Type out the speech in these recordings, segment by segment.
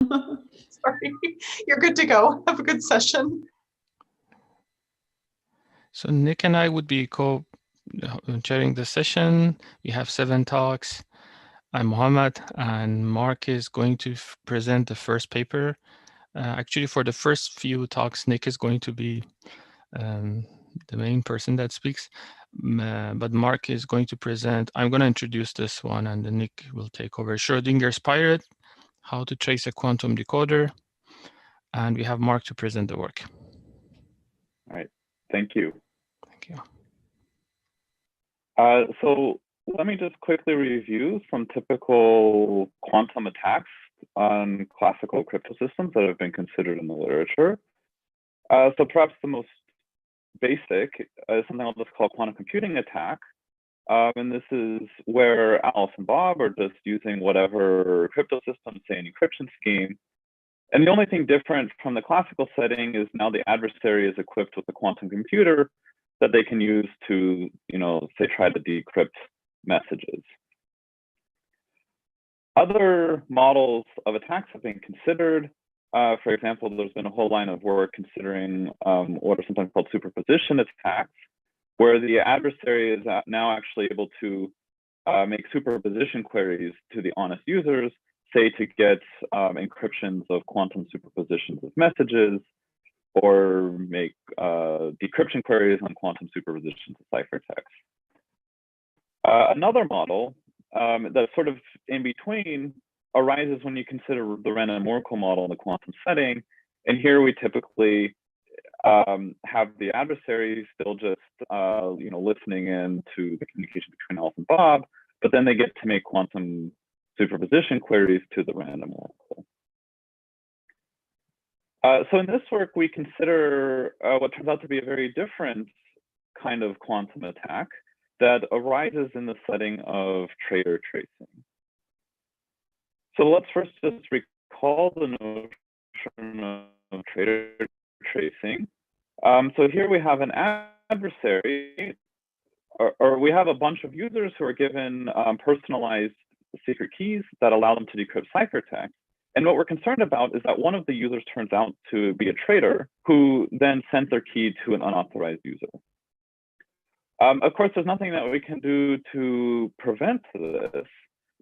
Sorry, you're good to go. Have a good session. So Nick and I would be co-chairing the session. We have 7 talks. I'm Mohammed, and Mark is going to present the first paper. Actually, for the first few talks, Nick is going to be the main person that speaks, but Mark is going to present. I'm going to introduce this one, and then Nick will take over. Schrodinger's pirate, how to trace a quantum decoder, and we have Mark to present the work. All right, thank you. Thank you. So let me just quickly review some typical quantum attacks on classical crypto systems that have been considered in the literature. So perhaps the most basic is something I'll just call quantum computing attack. And this is where Alice and Bob are just using whatever crypto system, say an encryption scheme. And the only thing different from the classical setting is now the adversary is equipped with a quantum computer that they can use to, say, try to decrypt messages. Other models of attacks have been considered. For example, there's been a whole line of work considering what are sometimes called superposition attacks, where the adversary is now actually able to make superposition queries to the honest users, say to get encryptions of quantum superpositions of messages, or make decryption queries on quantum superpositions of ciphertext. Another model that's sort of in between arises when you consider the random oracle model in the quantum setting. And here we typically have the adversary still just listening in to the communication between Alice and Bob, but then they get to make quantum superposition queries to the random oracle. So in this work, we consider what turns out to be a very different kind of quantum attack that arises in the setting of traitor tracing. So let's first just recall the notion of traitor tracing. So here we have an adversary, or we have a bunch of users who are given personalized secret keys that allow them to decrypt ciphertext. And what we're concerned about is that one of the users turns out to be a traitor who then sends their key to an unauthorized user. Of course, there's nothing that we can do to prevent this.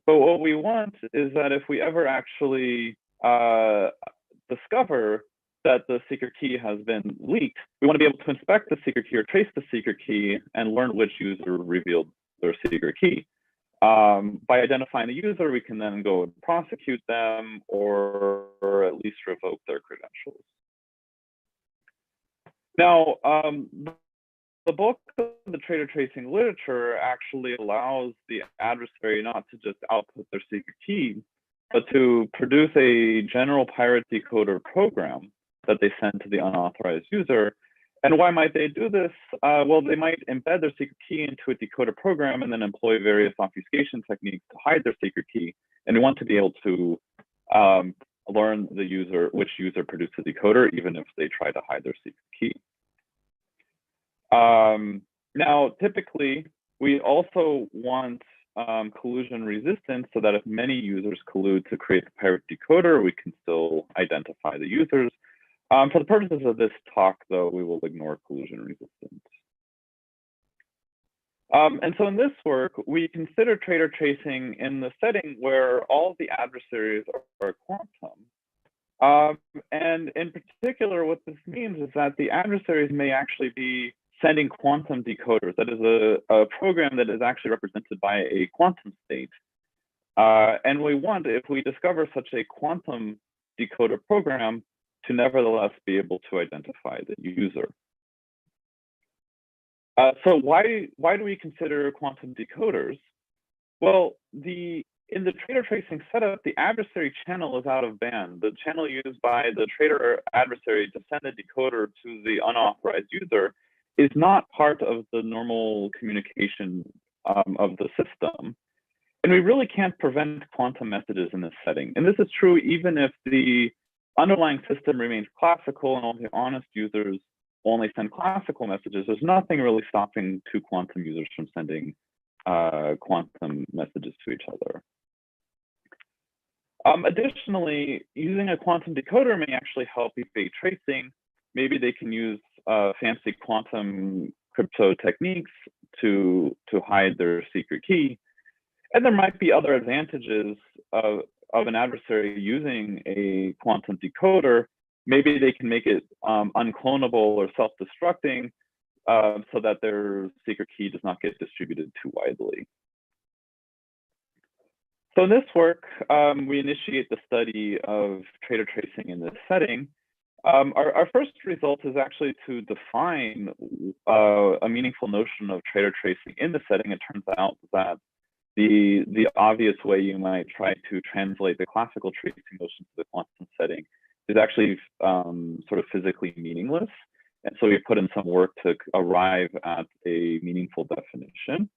But what we want is that if we ever actually discover that the secret key has been leaked, we want to be able to inspect the secret key or trace the secret key and learn which user revealed their secret key. By identifying the user, we can then go and prosecute them or at least revoke their credentials. Now, the bulk of the traitor tracing literature actually allows the adversary not to just output their secret key, but to produce a general pirate decoder program that they send to the unauthorized user. And why might they do this? Well, they might embed their secret key into a decoder program and then employ various obfuscation techniques to hide their secret key. And they want to be able to learn the user, which user produced the decoder, even if they try to hide their secret key. Now, typically, we also want collusion resistance so that if many users collude to create the pirate decoder, we can still identify the users. For the purposes of this talk, though, we will ignore collusion resistance. And so in this work, we consider traitor tracing in the setting where all of the adversaries are quantum. And in particular, what this means is that the adversaries may actually be sending quantum decoders. That is a program that is actually represented by a quantum state. And we want, if we discover such a quantum decoder program, to nevertheless be able to identify the user. So why do we consider quantum decoders? Well, in the traitor tracing setup, the adversary channel is out of band. The channel used by the traitor adversary to send a decoder to the unauthorized user is not part of the normal communication of the system. And we really can't prevent quantum messages in this setting. And this is true even if the underlying system remains classical and all the honest users only send classical messages. There's nothing really stopping two quantum users from sending quantum messages to each other. Additionally, using a quantum decoder may actually help evade tracing. Maybe they can use fancy quantum crypto techniques to hide their secret key. And there might be other advantages of an adversary using a quantum decoder. Maybe they can make it unclonable or self-destructing so that their secret key does not get distributed too widely. So in this work, we initiate the study of traitor tracing in this setting. Our first result is actually to define a meaningful notion of traitor tracing in the setting. It turns out that the obvious way you might try to translate the classical tracing notion to the quantum setting is actually sort of physically meaningless. And so we put in some work to arrive at a meaningful definition.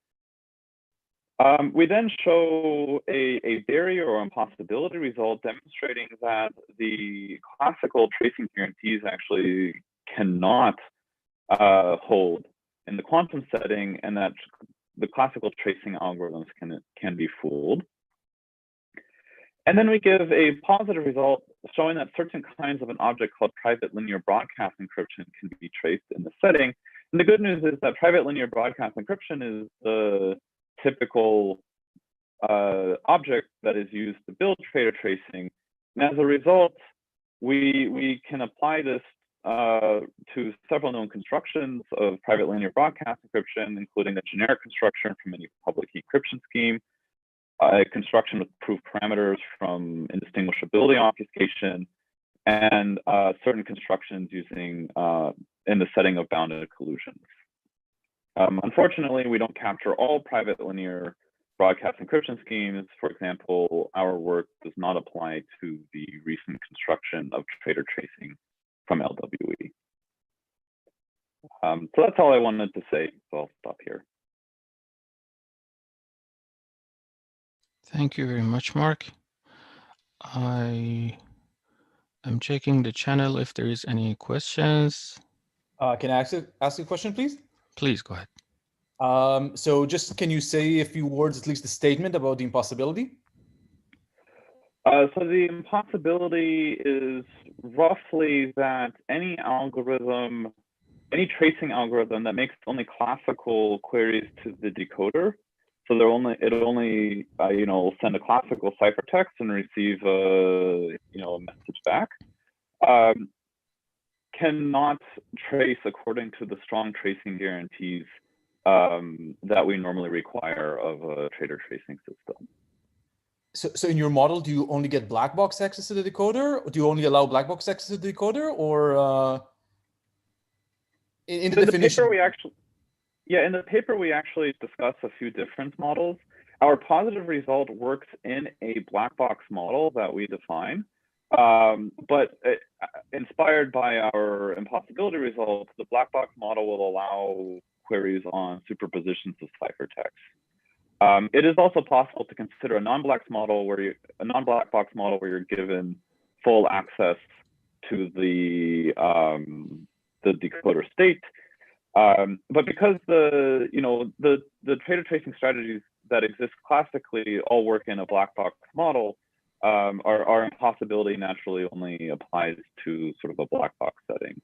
We then show a barrier or impossibility result demonstrating that the classical tracing guarantees actually cannot hold in the quantum setting, and that the classical tracing algorithms can be fooled. And then we give a positive result showing that certain kinds of an object called private linear broadcast encryption can be traced in the setting. And the good news is that private linear broadcast encryption is the typical object that is used to build traitor tracing. And as a result, we can apply this to several known constructions of private linear broadcast encryption, including a generic construction from any public key encryption scheme, a construction with proof parameters from indistinguishability obfuscation, and certain constructions using in the setting of bounded collusions. Unfortunately, we don't capture all private linear broadcast encryption schemes. For example, our work does not apply to the recent construction of traitor tracing from LWE. So that's all I wanted to say, so I'll stop here. Thank you very much, Mark. I am checking the channel if there is any questions. Can I ask a question, please? Please go ahead. So just can you say a few words, at least the statement about the impossibility? So the impossibility is roughly that any algorithm, any tracing algorithm that makes only classical queries to the decoder, so it'll only send a classical ciphertext and receive a message back, cannot trace according to the strong tracing guarantees that we normally require of a traitor tracing system. So in your model, do you only get black box access to the decoder? Or do you only allow black box access to the decoder, or in the definition? In the paper, we actually discuss a few different models. Our positive result works in a black box model that we define, but inspired by our impossibility results, the black box model will allow queries on superpositions of ciphertext. It is also possible to consider a non-black box model where you're given full access to the decoder state. But because the traitor tracing strategies that exist classically all work in a black box model, our impossibility naturally only applies to sort of a black box setting.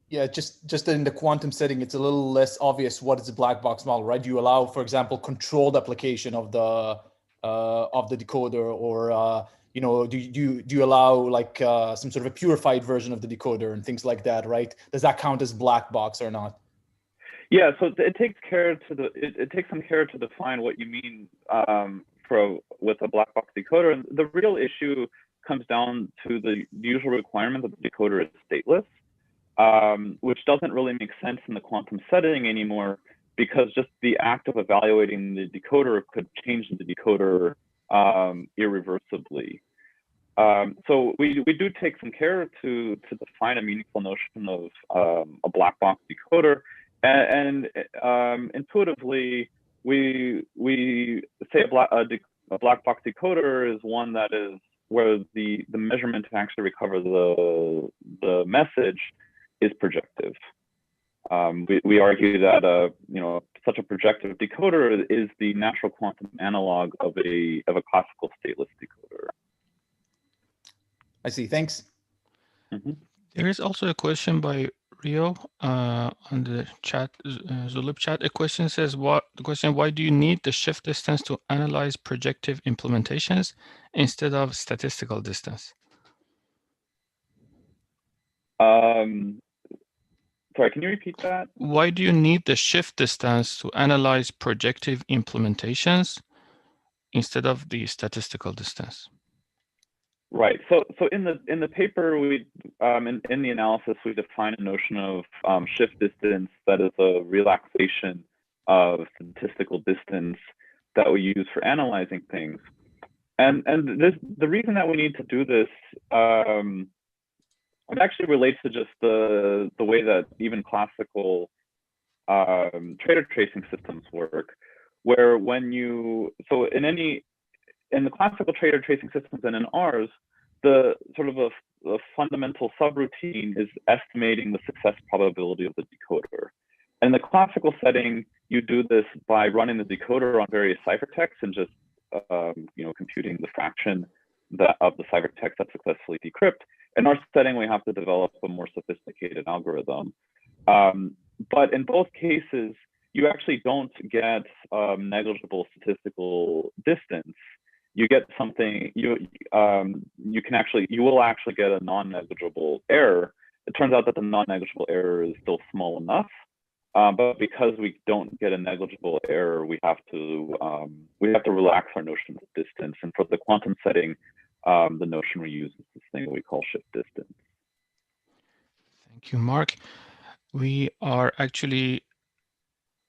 Yeah, just in the quantum setting, it's a little less obvious what is a black box model, right? You allow, for example, controlled application of the decoder, or do you allow like some sort of a purified version of the decoder and things like that, right? Does that count as black box or not? Yeah, so it takes some care to define what you mean with a black box decoder. And the real issue comes down to the usual requirement that the decoder is stateless. Which doesn't really make sense in the quantum setting anymore, because just the act of evaluating the decoder could change the decoder irreversibly. So we do take some care to define a meaningful notion of a black box decoder, and intuitively we say a black box decoder is one that is where the measurement to actually recover the message is projective. We argue that such a projective decoder is the natural quantum analog of a classical stateless decoder. I see. Thanks. Mhm. There is also a question by Rio on the chat, Zulip chat. A question says, why do you need the shift distance to analyze projective implementations instead of statistical distance? Sorry, can you repeat that? Why do you need the shift distance to analyze projective implementations instead of the statistical distance? Right. So in the paper, we in the analysis, we define a notion of shift distance that is a relaxation of statistical distance that we use for analyzing things. And the reason that we need to do this, it actually relates to just the way that even classical trader tracing systems work, where when you, so in the classical trader tracing systems and in ours, the sort of a fundamental subroutine is estimating the success probability of the decoder. In the classical setting, you do this by running the decoder on various ciphertexts and just computing the fraction of the ciphertext that successfully decrypt. In our setting, we have to develop a more sophisticated algorithm. But in both cases, you actually don't get negligible statistical distance. You get something, you will actually get a non-negligible error. It turns out that the non-negligible error is still small enough, but because we don't get a negligible error, we have to relax our notion of distance. And for the quantum setting, the notion we use is this thing we call shift distance. Thank you, Mark. We are actually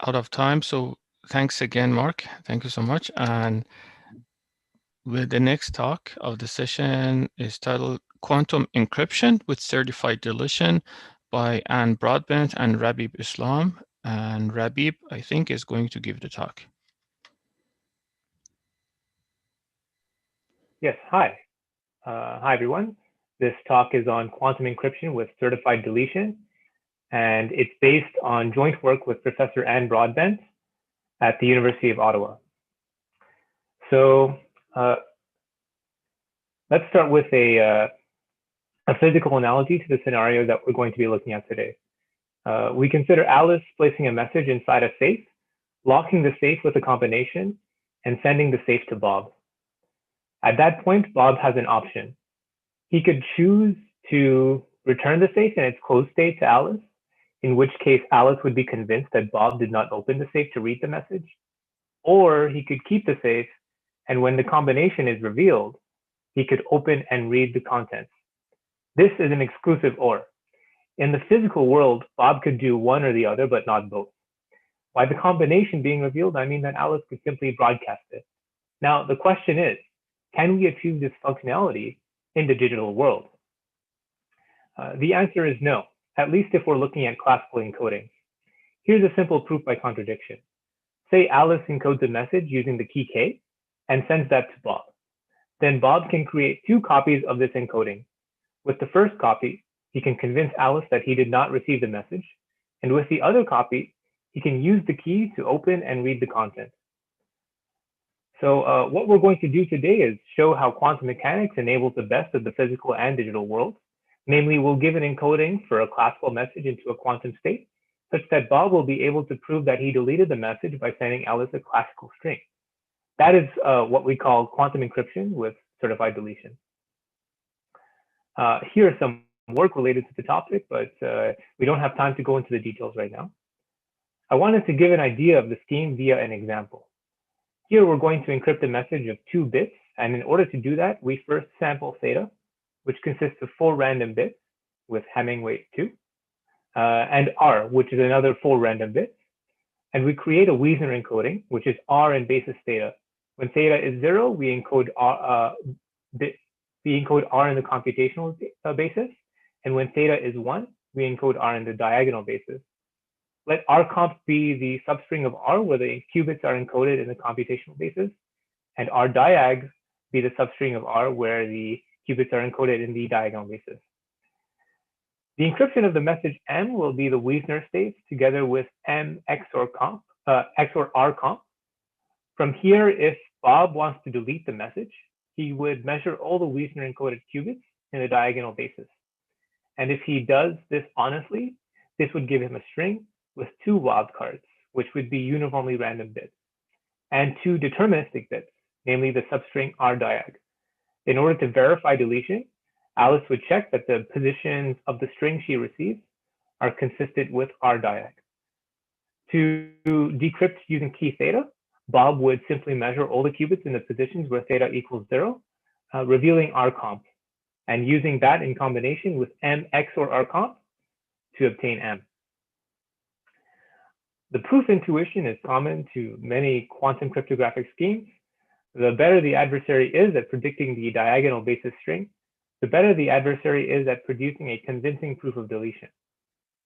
out of time, so thanks again, Mark. Thank you so much. And the next talk of the session is titled Quantum Encryption with Certified Deletion by Anne Broadbent and Rabib Islam. And Rabib, I think, is going to give the talk. Yes, hi. Hi, everyone. This talk is on quantum encryption with certified deletion, and it's based on joint work with Professor Anne Broadbent at the University of Ottawa. So let's start with a physical analogy to the scenario that we're going to be looking at today. We consider Alice placing a message inside a safe, locking the safe with a combination, and sending the safe to Bob. At that point, Bob has an option. He could choose to return the safe in its closed state to Alice, in which case Alice would be convinced that Bob did not open the safe to read the message, or he could keep the safe, and when the combination is revealed, he could open and read the contents. This is an exclusive OR. In the physical world, Bob could do one or the other, but not both. By the combination being revealed, I mean that Alice could simply broadcast it. Now, the question is, can we achieve this functionality in the digital world? The answer is no, at least if we're looking at classical encoding. Here's a simple proof by contradiction. Say Alice encodes a message using the key K and sends that to Bob. Then Bob can create two copies of this encoding. With the first copy, he can convince Alice that he did not receive the message, and with the other copy, he can use the key to open and read the content. So what we're going to do today is show how quantum mechanics enables the best of the physical and digital worlds. Namely, we'll give an encoding for a classical message into a quantum state, such that Bob will be able to prove that he deleted the message by sending Alice a classical string. That is what we call quantum encryption with certified deletion. Here are some work related to the topic, but we don't have time to go into the details right now. I wanted to give an idea of the scheme via an example. Here we're going to encrypt a message of 2 bits, and in order to do that, we first sample theta, which consists of 4 random bits with Hamming weight 2, and R, which is another 4 random bits. And we create a Wiesner encoding, which is R in basis theta. When theta is 0, we encode R in the computational basis, and when theta is 1, we encode R in the diagonal basis. Let rcomp be the substring of R, where the qubits are encoded in the computational basis, and rdiag be the substring of R, where the qubits are encoded in the diagonal basis. The encryption of the message M will be the Wiesner state together with M XOR rcomp. From here, if Bob wants to delete the message, he would measure all the Wiesner encoded qubits in the diagonal basis. And if he does this honestly, this would give him a string with 2 wildcards, which would be uniformly random bits, and 2 deterministic bits, namely the substring rdiag. In order to verify deletion, Alice would check that the positions of the string she receives are consistent with rdiag. To decrypt using key theta, Bob would simply measure all the qubits in the positions where theta equals 0, revealing rcomp, and using that in combination with m XOR rcomp to obtain m. The proof intuition is common to many quantum cryptographic schemes. The better the adversary is at predicting the diagonal basis string, the better the adversary is at producing a convincing proof of deletion.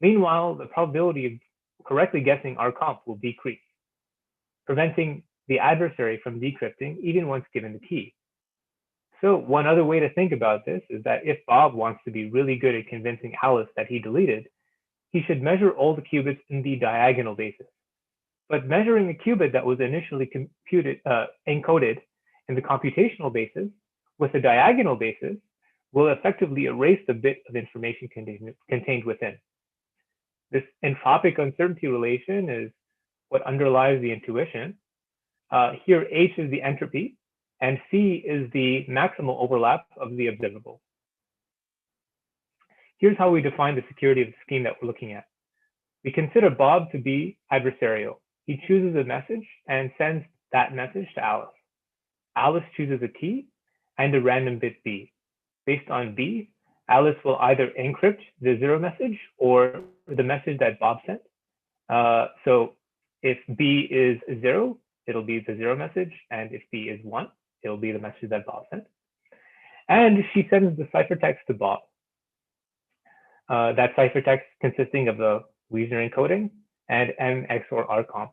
Meanwhile, the probability of correctly guessing rcomp will decrease, preventing the adversary from decrypting even once given the key. So one other way to think about this is that if Bob wants to be really good at convincing Alice that he deleted, he should measure all the qubits in the diagonal basis. But measuring a qubit that was initially encoded in the computational basis with the diagonal basis will effectively erase the bit of information contained within. This entropic uncertainty relation is what underlies the intuition. Here, H is the entropy, and C is the maximal overlap of the observable. Here's how we define the security of the scheme that we're looking at. We consider Bob to be adversarial. He chooses a message and sends that message to Alice. Alice chooses a key and a random bit B. Based on B, Alice will either encrypt the 0 message or the message that Bob sent. So if B is 0, it'll be the 0 message, and if B is 1, it'll be the message that Bob sent. And she sends the ciphertext to Bob. That ciphertext consisting of the Wiesner encoding and M XOR rcomp.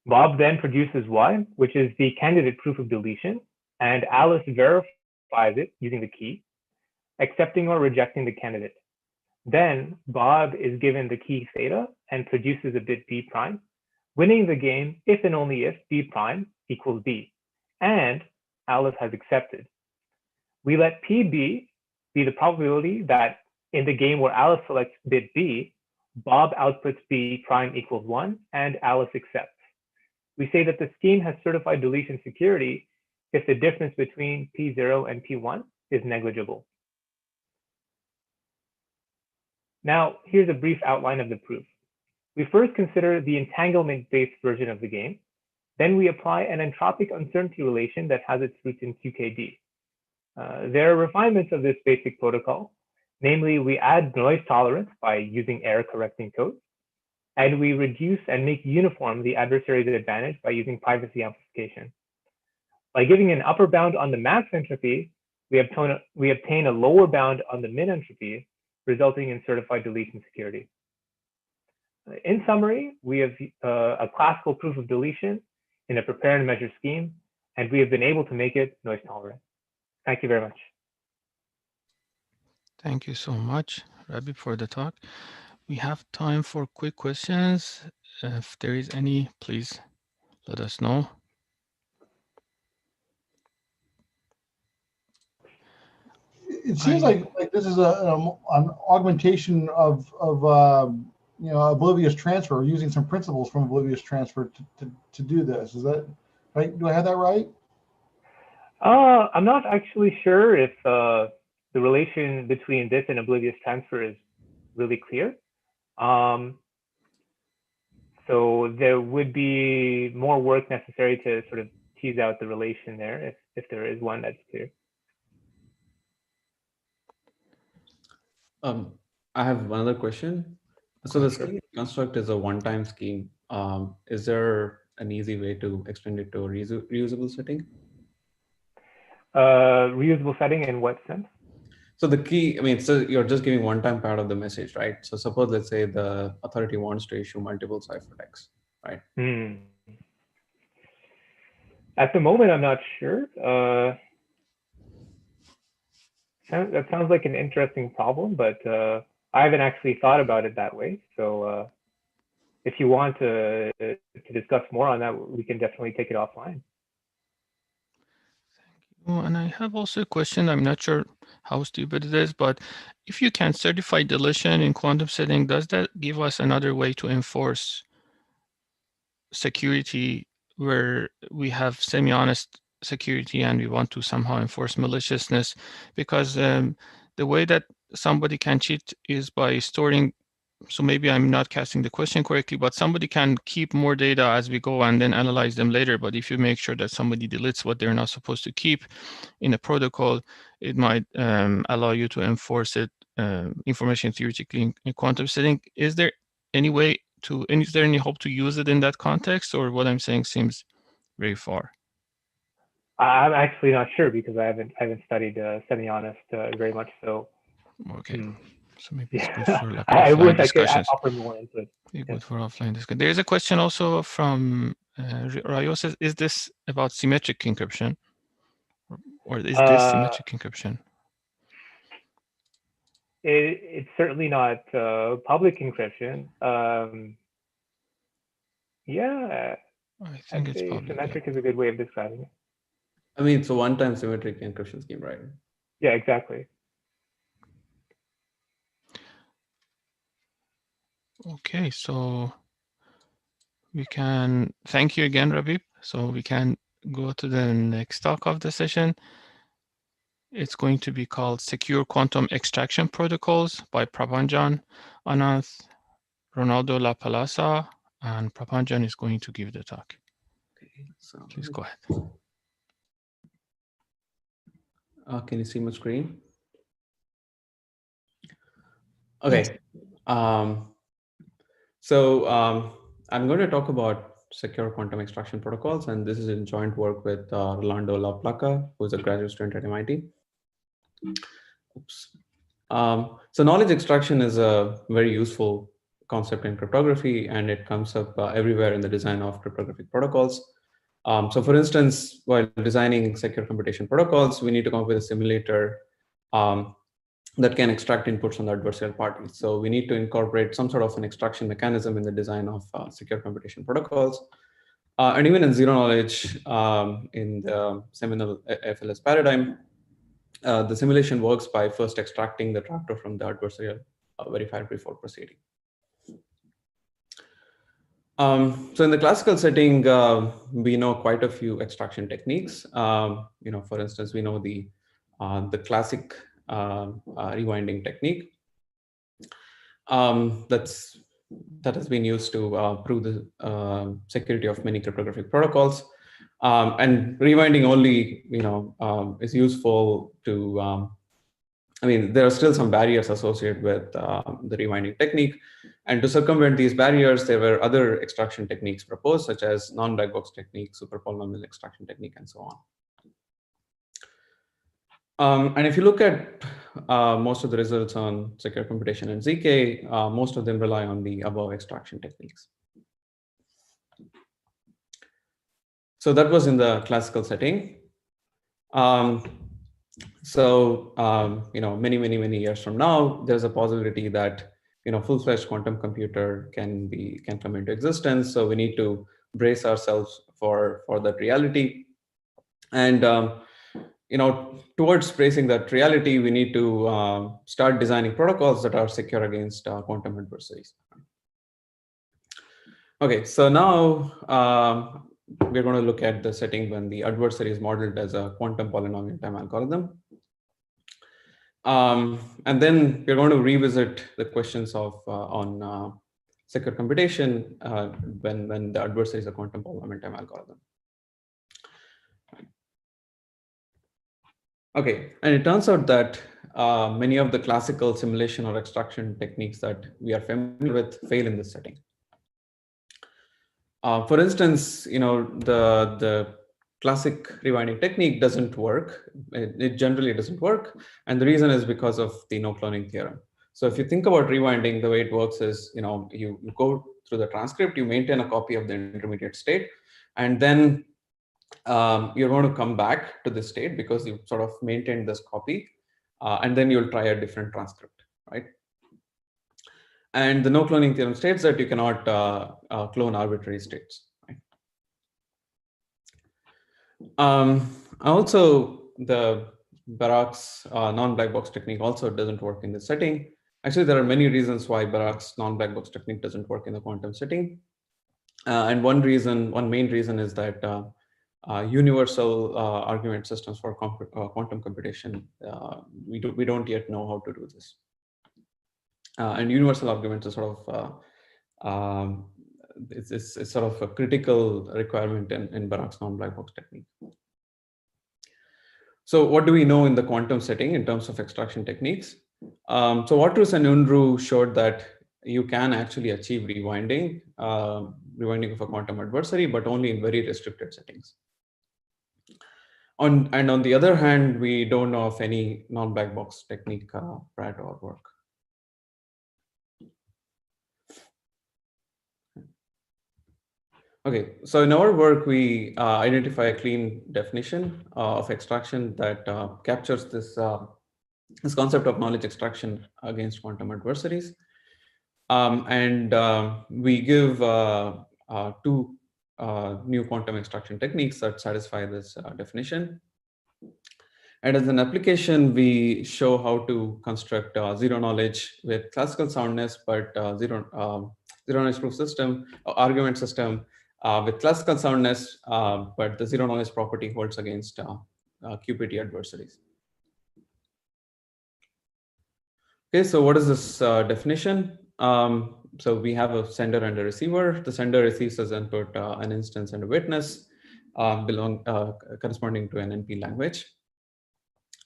Bob then produces Y, which is the candidate proof of deletion, and Alice verifies it using the key, accepting or rejecting the candidate. Then Bob is given the key theta and produces a bit B prime, winning the game if and only if B prime equals B, and Alice has accepted. We let PB be the probability that in the game where Alice selects bit B, Bob outputs B prime equals 1 and Alice accepts. We say that the scheme has certified deletion security if the difference between P0 and P1 is negligible. Now, here's a brief outline of the proof. We first consider the entanglement-based version of the game. Then we apply an entropic uncertainty relation that has its roots in QKD. There are refinements of this basic protocol. Namely, we add noise tolerance by using error correcting code, and we reduce and make uniform the adversary's advantage by using privacy amplification. By giving an upper bound on the max entropy, we obtain a lower bound on the min entropy, resulting in certified deletion security. In summary, we have a classical proof of deletion in a prepare and measure scheme, and we have been able to make it noise tolerant. Thank you very much. Thank you so much, Rabbi, for the talk. We have time for quick questions. If there is any, please let us know. It seems like this is an augmentation of you know, oblivious transfer, using some principles from oblivious transfer to do this. Is that right? Do I have that right? I'm not actually sure if the relation between this and oblivious transfer is really clear. So there would be more work necessary to sort of tease out the relation there, if there is one that's clear. I have another question. So the scheme construct is a one-time scheme. Is there an easy way to extend it to a reusable setting? Reusable setting in what sense? So the key, I mean, so you're just giving one-time part of the message, right? So suppose, let's say the authority wants to issue multiple ciphertexts, right? At the moment, I'm not sure. That sounds like an interesting problem, but I haven't actually thought about it that way. So if you want to discuss more on that, we can definitely take it offline. Oh, and I have also a question. I'm not sure how stupid it is, but if you can certify deletion in quantum setting, does that give us another way to enforce security where we have semi-honest security and we want to somehow enforce maliciousness? Because the way that somebody can cheat is by storing, so maybe I'm not casting the question correctly, but somebody can keep more data as we go and then analyze them later. But if you make sure that somebody deletes what they're not supposed to keep in a protocol, it might allow you to enforce it information theoretically in quantum setting. Is there any way to, and is there any hope to use it in that context, or what I'm saying seems very far? I'm actually not sure because I haven't studied semi-honest very much. So Okay. So maybe it's yeah, good for like I wish offline I could discussions. offer more input. Be good for offline discussion. There is a question also from Rayo says, is this about symmetric encryption? Or is this symmetric encryption? It's certainly not public encryption. Yeah, I think it's public. Symmetric is a good way of describing it. I mean, it's a one-time symmetric encryption scheme, right? Yeah, exactly. Okay, so we can thank you again, Rabib. So we can go to the next talk of the session. It's going to be called Secure Quantum Extraction Protocols by Prabhanjan Ananth, Ronaldo La Palasa, and Prabhanjan is going to give the talk. Okay, so please go ahead. Can you see my screen? Okay. I'm going to talk about secure quantum extraction protocols, and this is in joint work with Rolando La Placa, who is a graduate student at MIT. Oops. So knowledge extraction is a very useful concept in cryptography, and it comes up everywhere in the design of cryptographic protocols. So for instance, while designing secure computation protocols, we need to come up with a simulator that can extract inputs from the adversarial parties. So we need to incorporate some sort of an extraction mechanism in the design of secure computation protocols. And even in zero knowledge, in the seminal FLS paradigm, the simulation works by first extracting the trapdoor from the adversarial verifier before proceeding. So in the classical setting, we know quite a few extraction techniques. For instance, we know the classic rewinding technique that has been used to prove the security of many cryptographic protocols. And rewinding only, is useful to. There are still some barriers associated with the rewinding technique. And to circumvent these barriers, there were other extraction techniques proposed, such as non-black box technique, super polynomial extraction technique, and so on. And if you look at most of the results on secure computation and ZK, most of them rely on the above extraction techniques. So that was in the classical setting. Many years from now, there's a possibility that full-fledged quantum computer can come into existence. So we need to brace ourselves for that reality. And towards bracing that reality, we need to start designing protocols that are secure against quantum adversaries. Okay, so now we're going to look at the setting when the adversary is modeled as a quantum polynomial time algorithm. And then we're going to revisit the questions of on secure computation when the adversary is a quantum polynomial time algorithm. Okay, and it turns out that many of the classical simulation or extraction techniques that we are familiar with fail in this setting. For instance, the classic rewinding technique doesn't work. It generally doesn't work. And the reason is because of the no cloning theorem. So if you think about rewinding, the way it works is, you go through the transcript, you maintain a copy of the intermediate state, and then you're going to come back to this state because you sort of maintained this copy, and then you'll try a different transcript, right? And the no cloning theorem states that you cannot clone arbitrary states. Right? Also, the Barak's non-black box technique also doesn't work in this setting. Actually, there are many reasons why Barak's non-black box technique doesn't work in the quantum setting. And one main reason is that universal argument systems for quantum computation, we don't yet know how to do this. And universal arguments are sort of it's sort of a critical requirement in Barak's non-black box technique. So what do we know in the quantum setting in terms of extraction techniques? So Watrous and Unruh showed that you can actually achieve rewinding of a quantum adversary, but only in very restricted settings. On the other hand, we don't know of any non-black box technique prior to our work. Okay, so in our work, we identify a clean definition of extraction that captures this concept of knowledge extraction against quantum adversaries. We give two new quantum extraction techniques that satisfy this definition. And as an application, we show how to construct zero knowledge with classical soundness, but zero knowledge proof system, argument system with classical soundness, but the zero knowledge property holds against QPT adversaries. Okay, so what is this definition? So we have a sender and a receiver. The sender receives as input an instance and a witness corresponding to an NP language.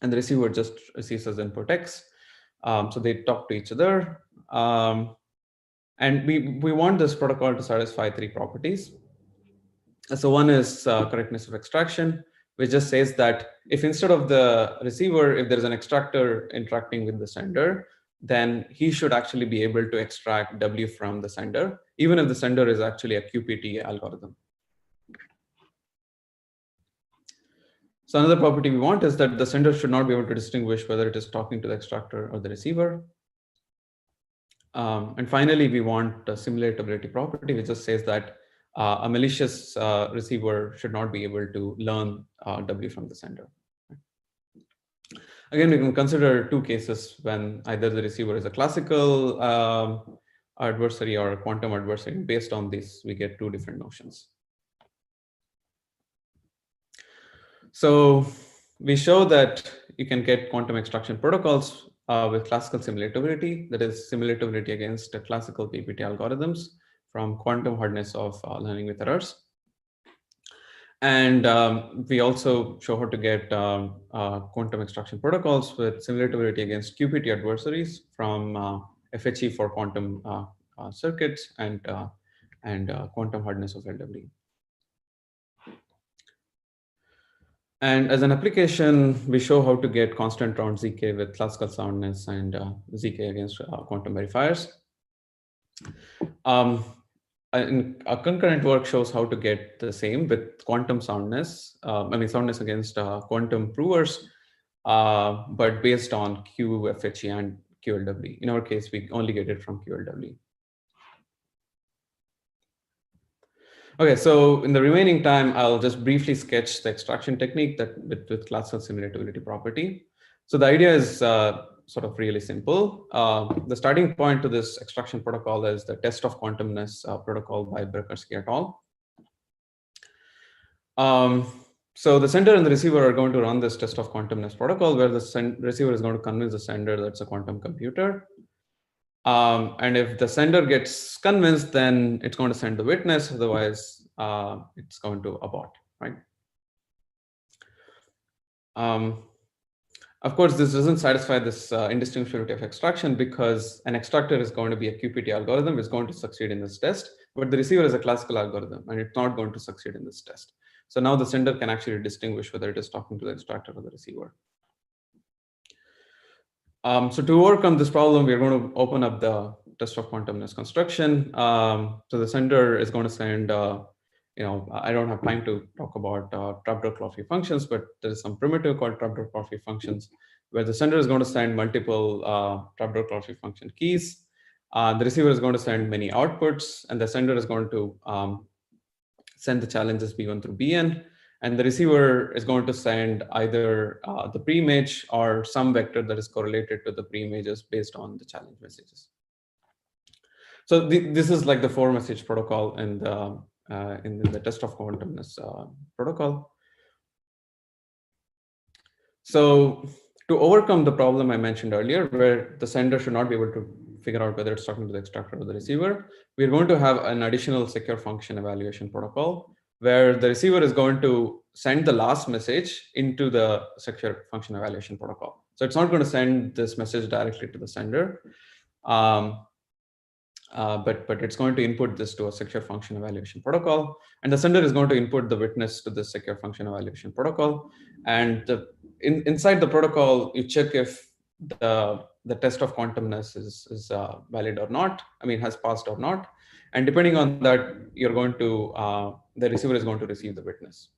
And the receiver just receives as input X. So they talk to each other. And we want this protocol to satisfy three properties. So one is correctness of extraction, which just says that if instead of the receiver, if there's an extractor interacting with the sender, then he should actually be able to extract W from the sender, even if the sender is actually a QPT algorithm. So another property we want is that the sender should not be able to distinguish whether it is talking to the extractor or the receiver. And finally, we want a simulatability property, which just says that a malicious receiver should not be able to learn W from the sender. Again, we can consider two cases when either the receiver is a classical adversary or a quantum adversary. Based on this, we get two different notions. So we show that you can get quantum extraction protocols with classical simulatability, that is simulatability against classical PPT algorithms from quantum hardness of learning with errors. And we also show how to get quantum extraction protocols with simulatability against QPT adversaries from FHE for quantum circuits and quantum hardness of LW. And as an application, we show how to get constant round ZK with classical soundness and ZK against quantum verifiers. Our concurrent work shows how to get the same with quantum soundness, soundness against quantum provers, but based on QFHE and QLW. In our case, we only get it from QLW. Okay, so in the remaining time, I'll just briefly sketch the extraction technique that with classical simulatability property. So the idea is sort of really simple. The starting point to this extraction protocol is the test of quantumness protocol by Berkowski et al. So the sender and the receiver are going to run this test of quantumness protocol where the receiver is going to convince the sender that it's a quantum computer. And if the sender gets convinced, then it's going to send the witness. Otherwise, it's going to abort, right? Of course, this doesn't satisfy this indistinguishability of extraction because an extractor is going to be a QPT algorithm, is going to succeed in this test, but the receiver is a classical algorithm and it's not going to succeed in this test. So now the sender can actually distinguish whether it is talking to the extractor or the receiver. So to overcome this problem, we're going to open up the test of quantumness construction. So the sender is going to send, I don't have time to talk about trapdoor-Clorfie functions, but there is some primitive called trapdoor-Clorfie functions where the sender is going to send multiple trapdoor-Clorfie function keys. The receiver is going to send many outputs, and the sender is going to send the challenges B1 through Bn. And the receiver is going to send either the pre-image or some vector that is correlated to the pre-images based on the challenge messages. So this is like the 4-message protocol in the test of quantumness protocol. So to overcome the problem I mentioned earlier, where the sender should not be able to figure out whether it's talking to the extractor or the receiver, we're going to have an additional secure function evaluation protocol where the receiver is going to send the last message into the secure function evaluation protocol. So it's not going to send this message directly to the sender, but it's going to input this to a secure function evaluation protocol, and the sender is going to input the witness to the secure function evaluation protocol. And inside the protocol, you check if the test of quantumness is valid or not. I mean, has passed or not. And depending on that, you're going to the receiver is going to receive the witness.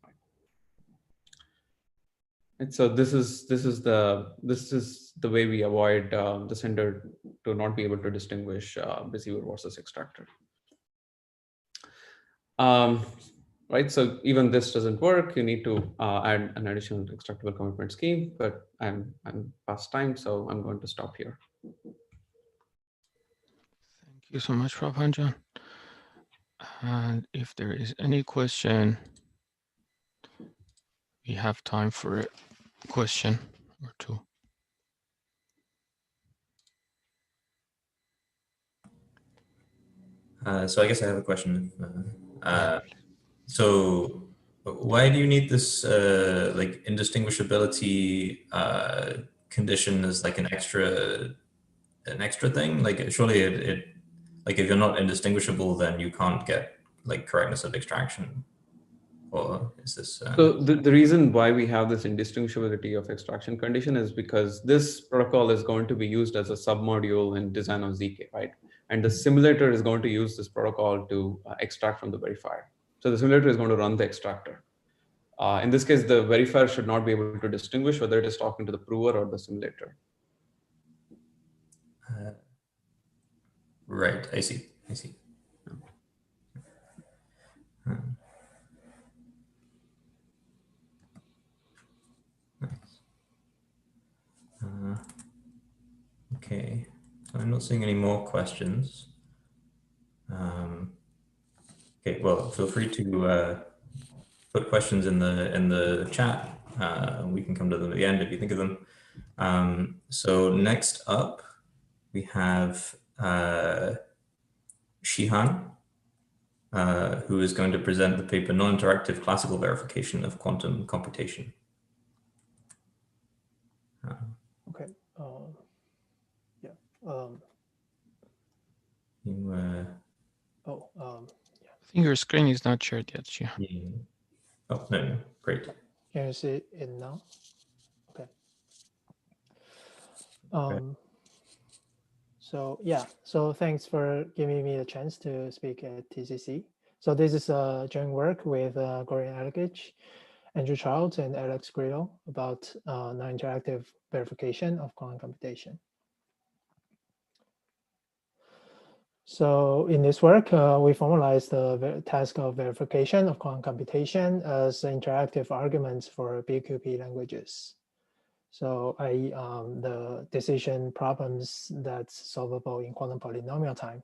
And so this is the way we avoid the sender to not be able to distinguish receiver versus extractor. Right. So even this doesn't work. You need to add an additional extractable commitment scheme. But I'm past time, so I'm going to stop here. Thank you so much, Prabhanjan. And if there is any question, we have time for a question or two. So I guess I have a question. So why do you need this like indistinguishability condition as like an extra thing? Like surely it like if you're not indistinguishable, then you can't get like correctness of extraction. Or is this? So the reason why we have this indistinguishability of extraction condition is because this protocol is going to be used as a submodule in design of ZK, right? And the simulator is going to use this protocol to extract from the verifier. So the simulator is going to run the extractor. In this case, the verifier should not be able to distinguish whether it is talking to the prover or the simulator. Right, I see. Okay, so I'm not seeing any more questions. Okay, well, feel free to put questions in the chat. We can come to them at the end if you think of them. So next up, we have Shihan, who is going to present the paper Non-Interactive Classical Verification of Quantum Computation. Okay. Yeah. I think your screen is not shared yet, Shihan. Yeah. Oh, no, great. Can you see it now? Okay. So yeah, so thanks for giving me a chance to speak at TCC. So this is a joint work with Goran Ergic, Andrew Charles, and Alex Grillo about non-interactive verification of quantum computation. So in this work, we formalized the task of verification of quantum computation as interactive arguments for BQP languages. So the decision problems that's solvable in quantum polynomial time.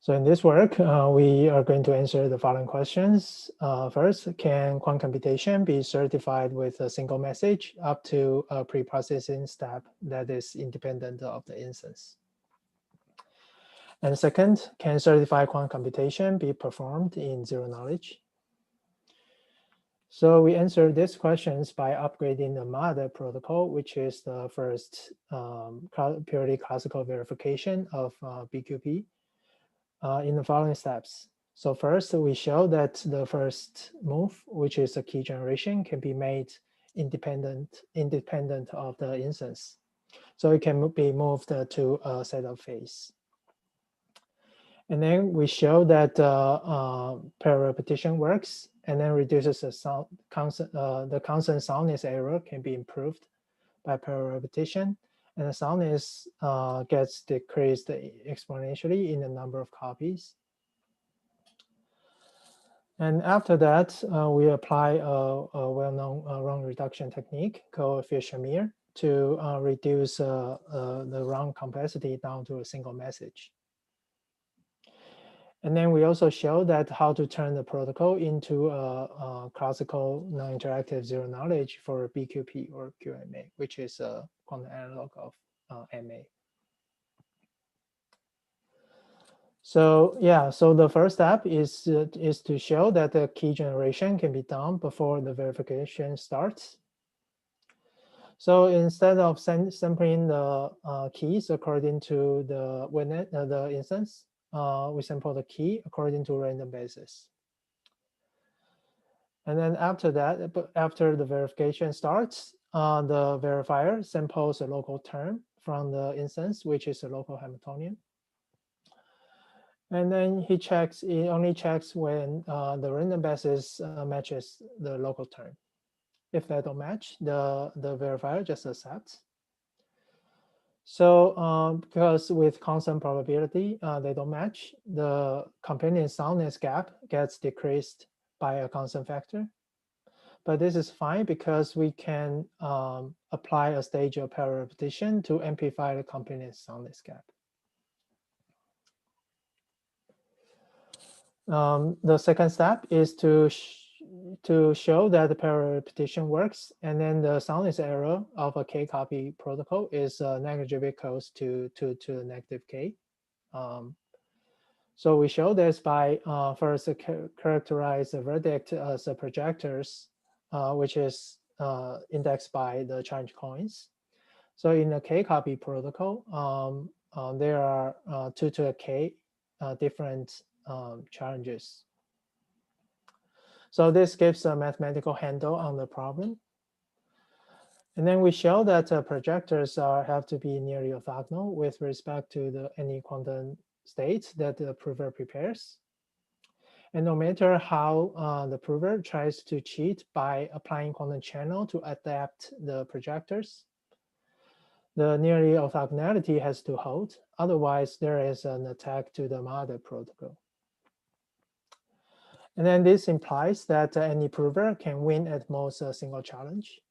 So in this work, we are going to answer the following questions. First, can quantum computation be certified with a single message up to a pre-processing step that is independent of the instance? And second, can certified quantum computation be performed in zero knowledge? So we answered these questions by upgrading the MADA protocol, which is the first purely classical verification of BQP in the following steps. So first, we show that the first move, which is a key generation, can be made independent of the instance. So it can be moved to a set of phase. And then we show that parallel repetition works and then reduces the constant soundness error can be improved by parallel repetition. And the soundness gets decreased exponentially in the number of copies. And after that, we apply a well-known wrong reduction technique called Fisher-Shamir to reduce the wrong complexity down to a single message. And then we also show that how to turn the protocol into a classical non-interactive zero knowledge for BQP or QMA, which is a quantum analog of MA. So yeah, so the first step is to show that the key generation can be done before the verification starts. So instead of sampling the keys according to the instance, we sample the key according to random basis. And then after that, after the verification starts, the verifier samples a local term from the instance, which is a local Hamiltonian. And then he only checks when the random basis matches the local term. If they don't match, the verifier just accepts. So because with constant probability, they don't match, the companion soundness gap gets decreased by a constant factor. But this is fine because we can apply a stage of parallel repetition to amplify the companion soundness gap. The second step is to show that the parallel repetition works, and then the soundness error of a k-copy protocol is negligibly close to the negative k. So we show this by first characterize the verdict as a projectors, which is indexed by the charge coins. So in the k-copy protocol, there are 2 to a k different challenges. So this gives a mathematical handle on the problem. And then we show that projectors have to be nearly orthogonal with respect to any quantum state that the prover prepares. And no matter how the prover tries to cheat by applying quantum channel to adapt the projectors, the nearly orthogonality has to hold. Otherwise, there is an attack to the mother protocol. And then this implies that any prover can win at most a single challenge.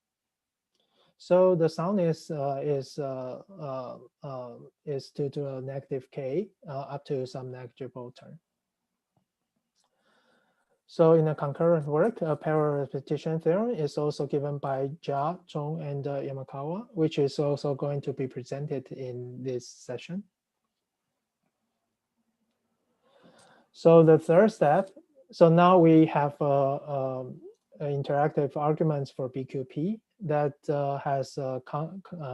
So the soundness is 2 to a negative k up to some negligible term. So in the concurrent work, a parallel repetition theorem is also given by Jia, Zhong, and Yamakawa, which is also going to be presented in this session. So the third step, so now we have interactive arguments for BQP that has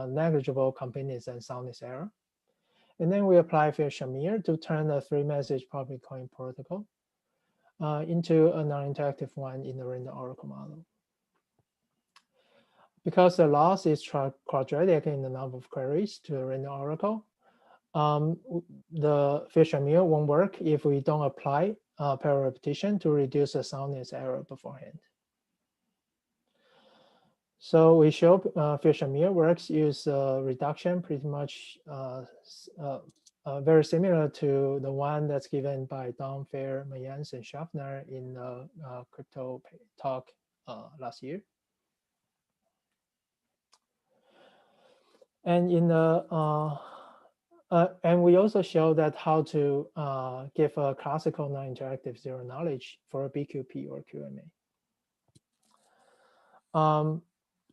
negligible companions and soundness error. And then we apply Fisher-Shamir to turn a 3-message public coin protocol into a non-interactive one in the random oracle model. Because the loss is quadratic in the number of queries to the random oracle, the Fisher-Shamir won't work if we don't apply parallel repetition to reduce the soundness error beforehand. So we show Fisher-Shamir works use reduction pretty much very similar to the one that's given by Don, Fair, Mayans, and Schaffner in the crypto talk last year. And in the and we also show that how to give a classical non-interactive zero knowledge for a BQP or QMA.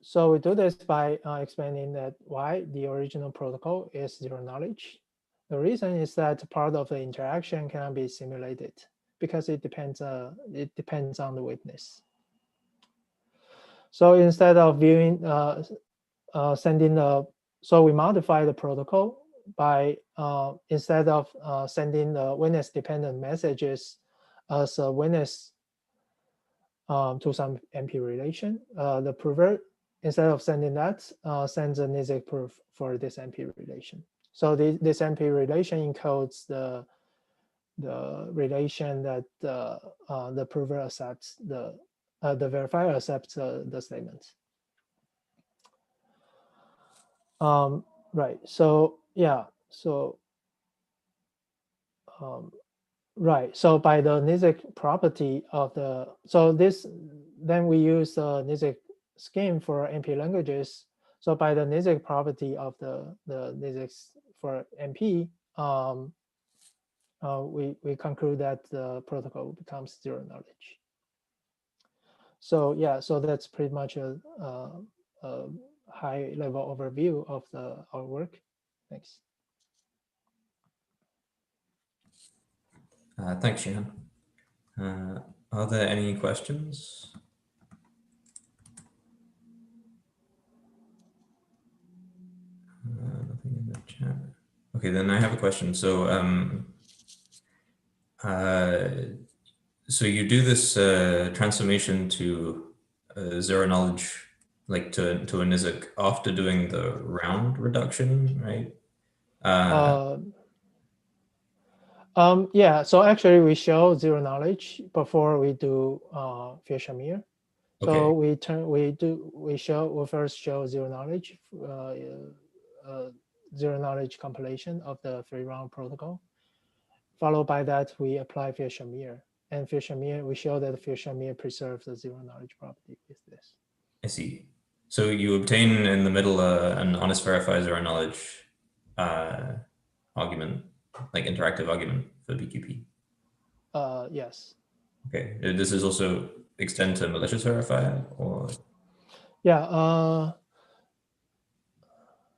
So we do this by explaining that why the original protocol is zero knowledge. The reason is that part of the interaction cannot be simulated because it depends on the witness. So instead of viewing so we modify the protocol by instead of sending the witness dependent messages as a witness to some MP relation, the prover, instead of sending that, sends a Nizek proof for this MP relation. So this MP relation encodes the relation that the prover accepts, the verifier accepts the statement. Right. So yeah. So Right. So by the Nizic property of the, then we use the Nizic scheme for NP languages. So by the Nizic property of the Nizic for NP, we conclude that the protocol becomes zero knowledge. So yeah, so that's pretty much a high level overview of our work. Thanks. Thanks, Shihan. Are there any questions? Nothing in the chat. Okay, then I have a question. So, so you do this transformation to zero knowledge, like to a Nizic after doing the round reduction, right? Yeah, so actually we show zero knowledge before we do Fisher-Shamir. So Okay. we first show zero knowledge, zero knowledge compilation of the 3-round protocol. Followed by that, we apply Fisher-Shamir, and Fisher-Shamir, we show that Fisher-Shamir preserves the zero knowledge property with this. I see. So you obtain in the middle an honest verify zero knowledge argument, like interactive argument for BQP. Yes. Okay. This is also extend to malicious verify, or? Yeah.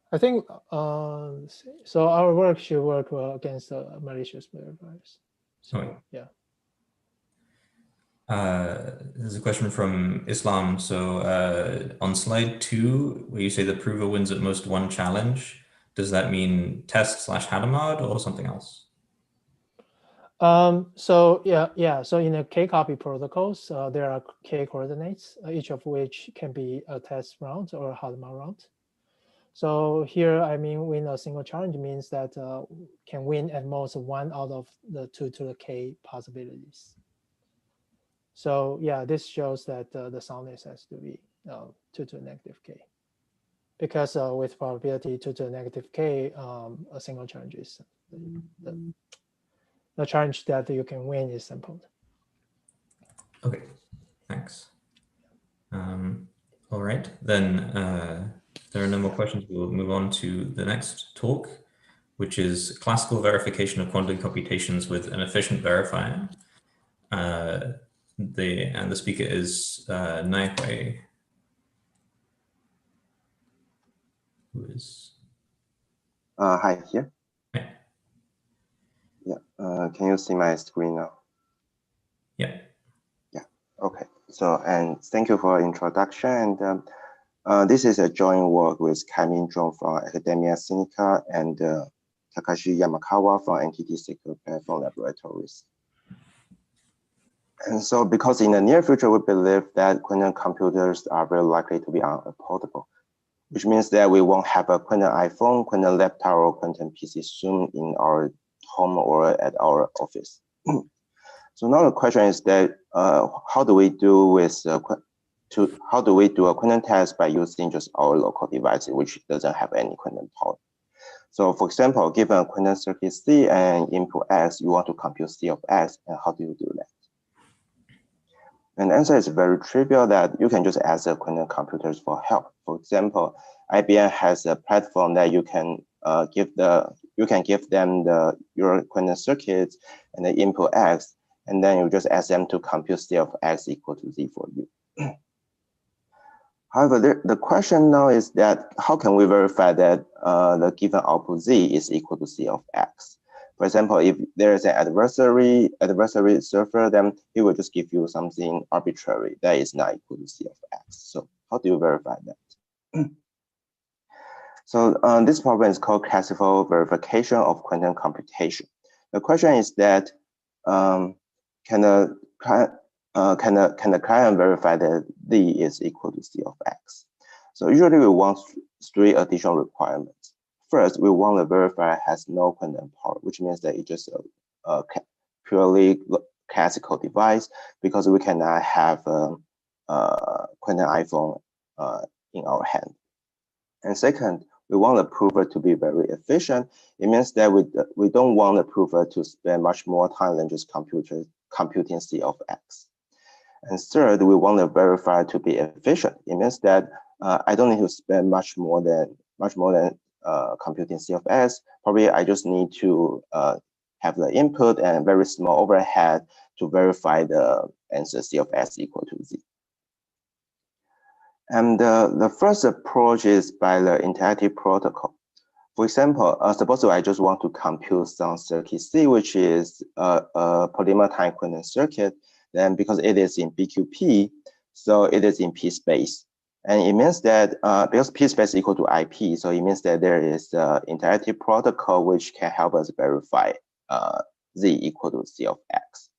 I think so. Our work should work well against malicious verifiers. So okay. Yeah. There's a question from Islam. So on slide 2, where you say the prover wins at most one challenge, does that mean test/Hadamard or something else? So yeah. So in the K-copy protocols, there are K coordinates, each of which can be a test round or a Hadamard round. So here, I mean, win a single challenge means that can win at most one out of the 2 to the K possibilities. So yeah, this shows that the soundness has to be 2 to the negative K. Because with probability 2 to the negative K, a single challenge is the challenge that you can win is sampled. Okay, thanks. All right, then there are no more questions. We'll move on to the next talk, which is classical verification of quantum computations with an efficient verifier. The speaker is Nai Hui, who is hi here. Hi. Yeah, can you see my screen now? Yeah. Yeah. Okay. So, and thank you for introduction. And this is a joint work with Kai-Min Zhong from Academia Sinica and Takashi Yamakawa from NTT Secure Platform Laboratories. And so, because in the near future, we believe that quantum computers are very likely to be unportable, which means that we won't have a quantum iPhone, quantum laptop, or quantum PC soon in our home or at our office. So now the question is that how do we do a quantum test by using just our local device, which doesn't have any quantum power? So for example, given a quantum circuit C and input X, you want to compute C of X, and how do you do that? And the answer is very trivial, that you can just ask the quantum computers for help. For example, IBM has a platform that you can give them your quantum circuits and the input X, and then you just ask them to compute C of X equal to Z for you. However, the question now is that how can we verify that the given output Z is equal to C of X? For example, if there is an adversary server, then it will just give you something arbitrary that is not equal to C of X. So how do you verify that? So this problem is called classical verification of quantum computation. The question is that can the client verify that Z is equal to C of X? So usually we want 3 additional requirements. First, we want the verifier has no quantum power, which means that it's just a purely classical device, because we cannot have a quantum iPhone in our hand. And second, we want the prover to be very efficient. It means that we don't want the prover to spend much more time than just computing C of X. And third, we want the verifier to be efficient. It means that I don't need to spend much more than computing C of S. Probably I just need to have the input and very small overhead to verify the answer C of S equal to Z. And the first approach is by the interactive protocol. For example, suppose I just want to compute some circuit C, which is a polymer time quantum circuit. Then because it is in BQP, so it is in P space. And it means that because P space equal to IP, so it means that there is an interactive protocol which can help us verify Z equal to C of X.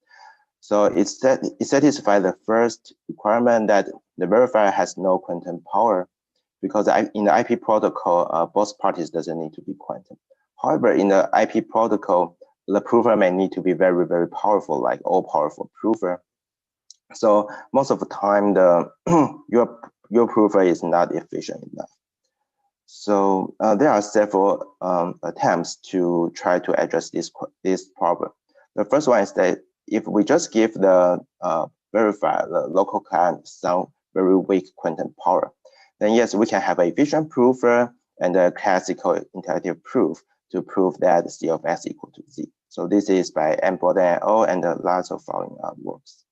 So it satisfies the first requirement that the verifier has no quantum power, because in the IP protocol, both parties doesn't need to be quantum. However, in the IP protocol, the prover may need to be very, very powerful, like all-powerful prover. So most of the time, your prover is not efficient enough. So there are several attempts to try to address this problem. The first one is that if we just give the verifier, the local client, some very weak quantum power, then yes, we can have an efficient prover and a classical interactive proof to prove that C of S equal to Z. So this is by Borden et al. And lots of following works.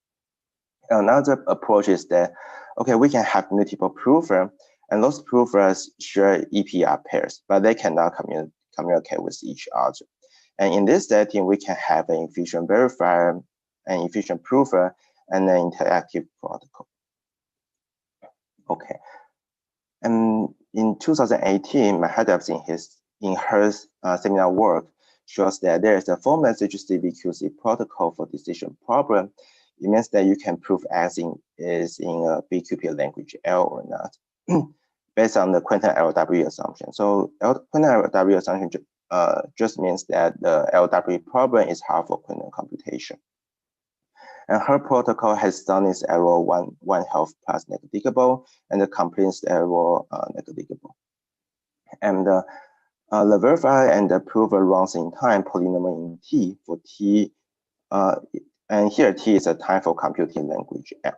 Another approach is that, okay, we can have multiple prover, and those provers share EPR pairs, but they cannot communicate with each other. And in this setting, we can have an efficient verifier, an efficient prover, and an interactive protocol. Okay. And in 2018, Mahadevs in her seminar work shows that there is a 4-message CVQC protocol for decision problem. It means that you can prove X is in a BQP language L or not, based on the quantum LW assumption. So quantum LW assumption just means that the LW problem is hard for quantum computation. And her protocol has Sonny's error 1/2 plus negligable, and the completeness error negligable. And the verifier and the prover runs in time polynomial in T for T, and here T is a time for computing language L.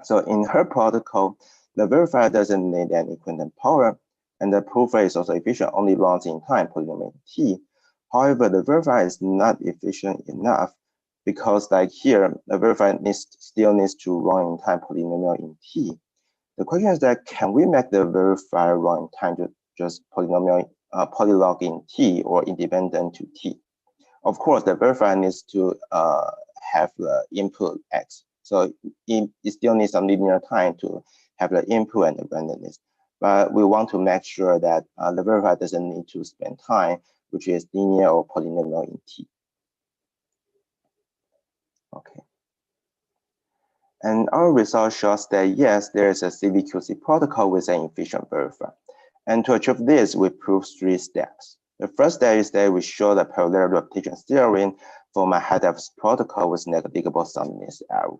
So in her protocol, the verifier doesn't need any quantum power, and the prover is also efficient, only runs in time polynomial in T. However, the verifier is not efficient enough, because like here, the verifier still needs to run in time polynomial in T. The question is that, can we make the verifier run in time to just polynomial polylog in T or independent to T? Of course, the verifier needs to have the input X. So it still needs some linear time to have the input and the randomness. But we want to make sure that the verifier doesn't need to spend time, which is linear or polynomial in T. Okay. And our result shows that yes, there is a CVQC protocol with an efficient verifier. And to achieve this, we prove 3 steps. The first step is that we show the parallel reputation theorem for Mahadev's protocol with negligible summness error.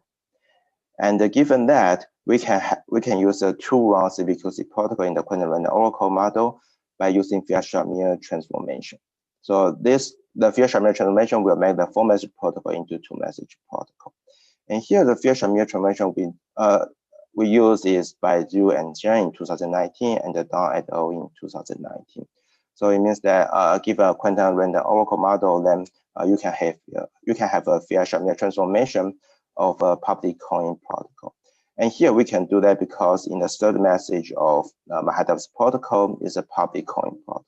And given that, we can use a 2-round CVQC protocol in the quantum random oracle model by using Fisher-Shamir transformation. So the Fisher-Shamir transformation will make the 4-message protocol into 2-message protocol. And here the Fisher-Shamir transformation we use is by Zhu and Jiang in 2019 and Dong et al. In 2019. So it means that given a quantum random oracle model, then you can have a Fisher-Shamir transformation of a public coin protocol. And here we can do that because in the 3rd message of Mahadev's protocol is a public coin protocol.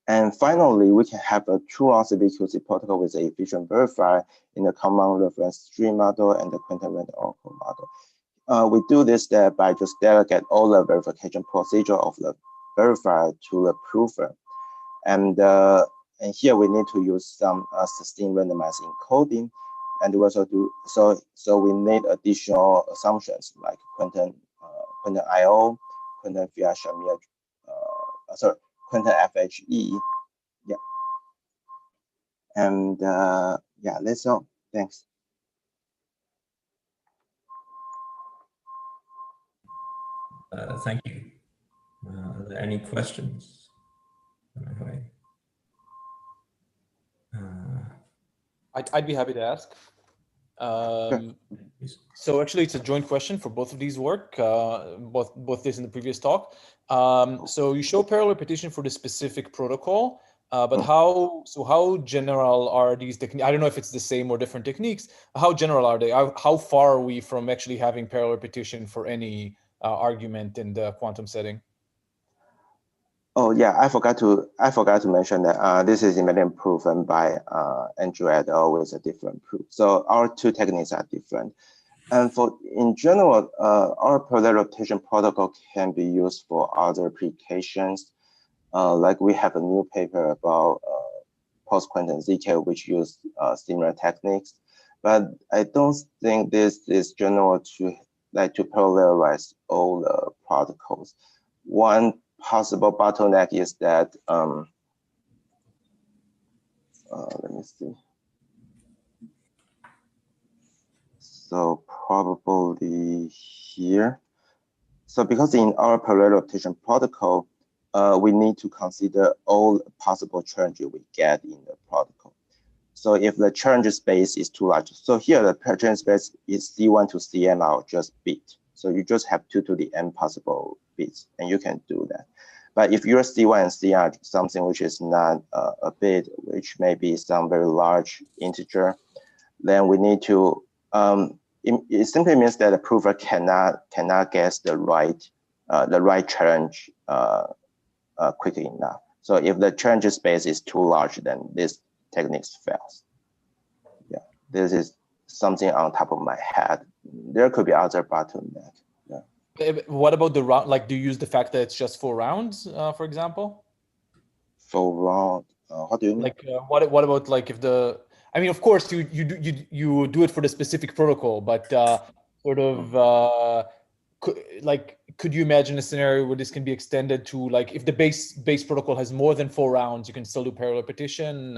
And finally, we can have a 2-round CVQC protocol with an efficient verifier in the common reference tree model and the quantum random oracle model. We do this by just delegate all the verification procedure of the verifier to the prover. And here we need to use some sustained randomized encoding. And we also do so we need additional assumptions like quantum IO, quantum Fisher-Shamir, quantum FHE. Yeah. And yeah, that's all. Thanks. Thank you. Are there any questions? I'd be happy to ask. So actually, it's a joint question for both of these work, both this and the previous talk. So you show parallel repetition for the specific protocol, but how general are these techniques? I don't know if it's the same or different techniques. How general are they? How far are we from actually having parallel repetition for any argument in the quantum setting? Oh yeah, I forgot to mention that this is independent proven by Andrew et al. With a different proof. So our two techniques are different. And in general, our parallel rotation protocol can be used for other applications. Like we have a new paper about post-quantum ZK, which use similar techniques. But I don't think this is general to parallelize all the protocols. One possible bottleneck is that let me see. So probably here. So because in our parallel rotation protocol, we need to consider all possible changes we get in the protocol. So if the change space is too large, so here the change space is C1 to Cn are just bit. So you just have 2 to the n possible bits, and you can do that. But if your C1 and Cn are something which is not a bit, which may be some very large integer, then we need to it simply means that the prover cannot guess the right challenge quickly enough. So if the challenge space is too large, then this technique fails. Yeah, this is something on top of my head. There could be other bottleneck. Yeah. What about the round? Like, do you use the fact that it's just 4 rounds, for example? 4 round. What do you mean? Like, what about like if the? I mean, of course, you do it for the specific protocol, but sort of could you imagine a scenario where this can be extended to, like, if the base protocol has more than 4 rounds, you can still do parallel repetition,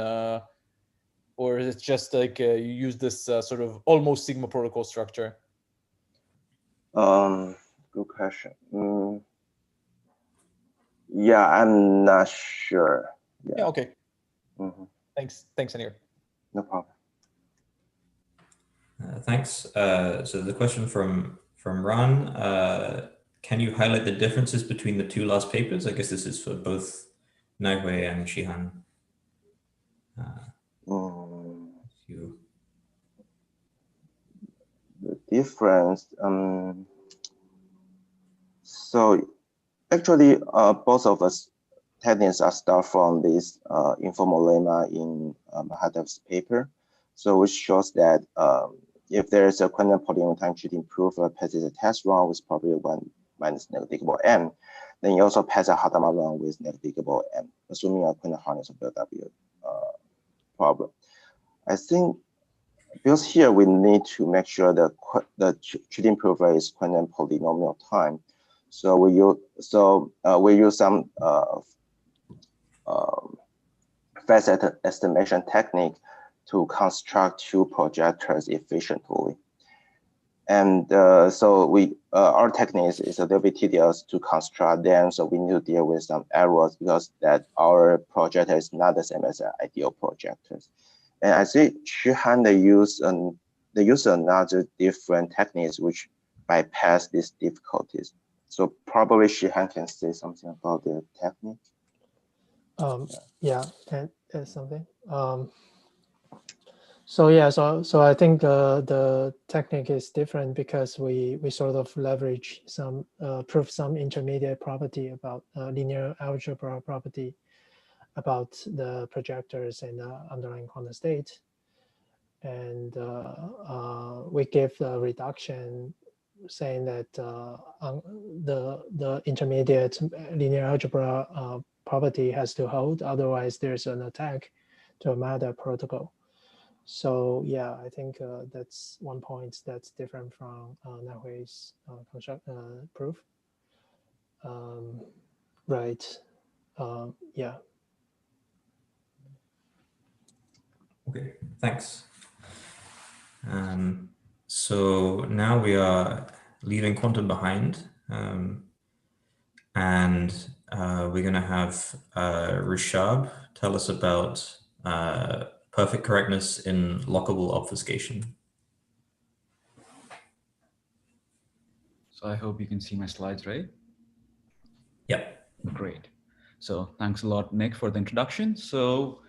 or is it just like you use this sort of almost sigma protocol structure? Good question. Yeah, I'm not sure. Yeah. Okay. Mm-hmm. Thanks, Anir. No problem. Thanks. So the question from Ron, can you highlight the differences between the 2 last papers? I guess this is for both Nagwei and Shihan. The difference. So actually, both of us techniques are start from this informal lemma in Mahatov's paper. So which shows that if there is a quantum polynomial time cheating proof passes a test run with probably 1 minus negligible m, then you also pass a Hadamard run with negligible m, assuming a quantum harness of the W problem. I think because here we need to make sure that the cheating proof is quantum polynomial time. So we use some facet estimation technique to construct 2 projectors efficiently. And so our technique is a little bit tedious to construct them, so we need to deal with some errors because that our projector is not the same as ideal projectors. And I think Shihan they use another different techniques which bypass these difficulties. So probably Shihan can say something about the technique. Yeah, can add something. So yeah, so I think the technique is different because we sort of leverage some prove some intermediate property about linear algebra property about the projectors and the underlying quantum state, and we give the reduction saying that the intermediate linear algebra property has to hold, otherwise there's an attack to a matter protocol. So yeah, I think that's one point that's different from Nahui's proof. Right. Yeah. Okay, thanks. So now we are leaving quantum behind. And we're going to have Rishab tell us about perfect correctness in lockable obfuscation. So I hope you can see my slides, right? Yep. Great. So thanks a lot, Nick, for the introduction. So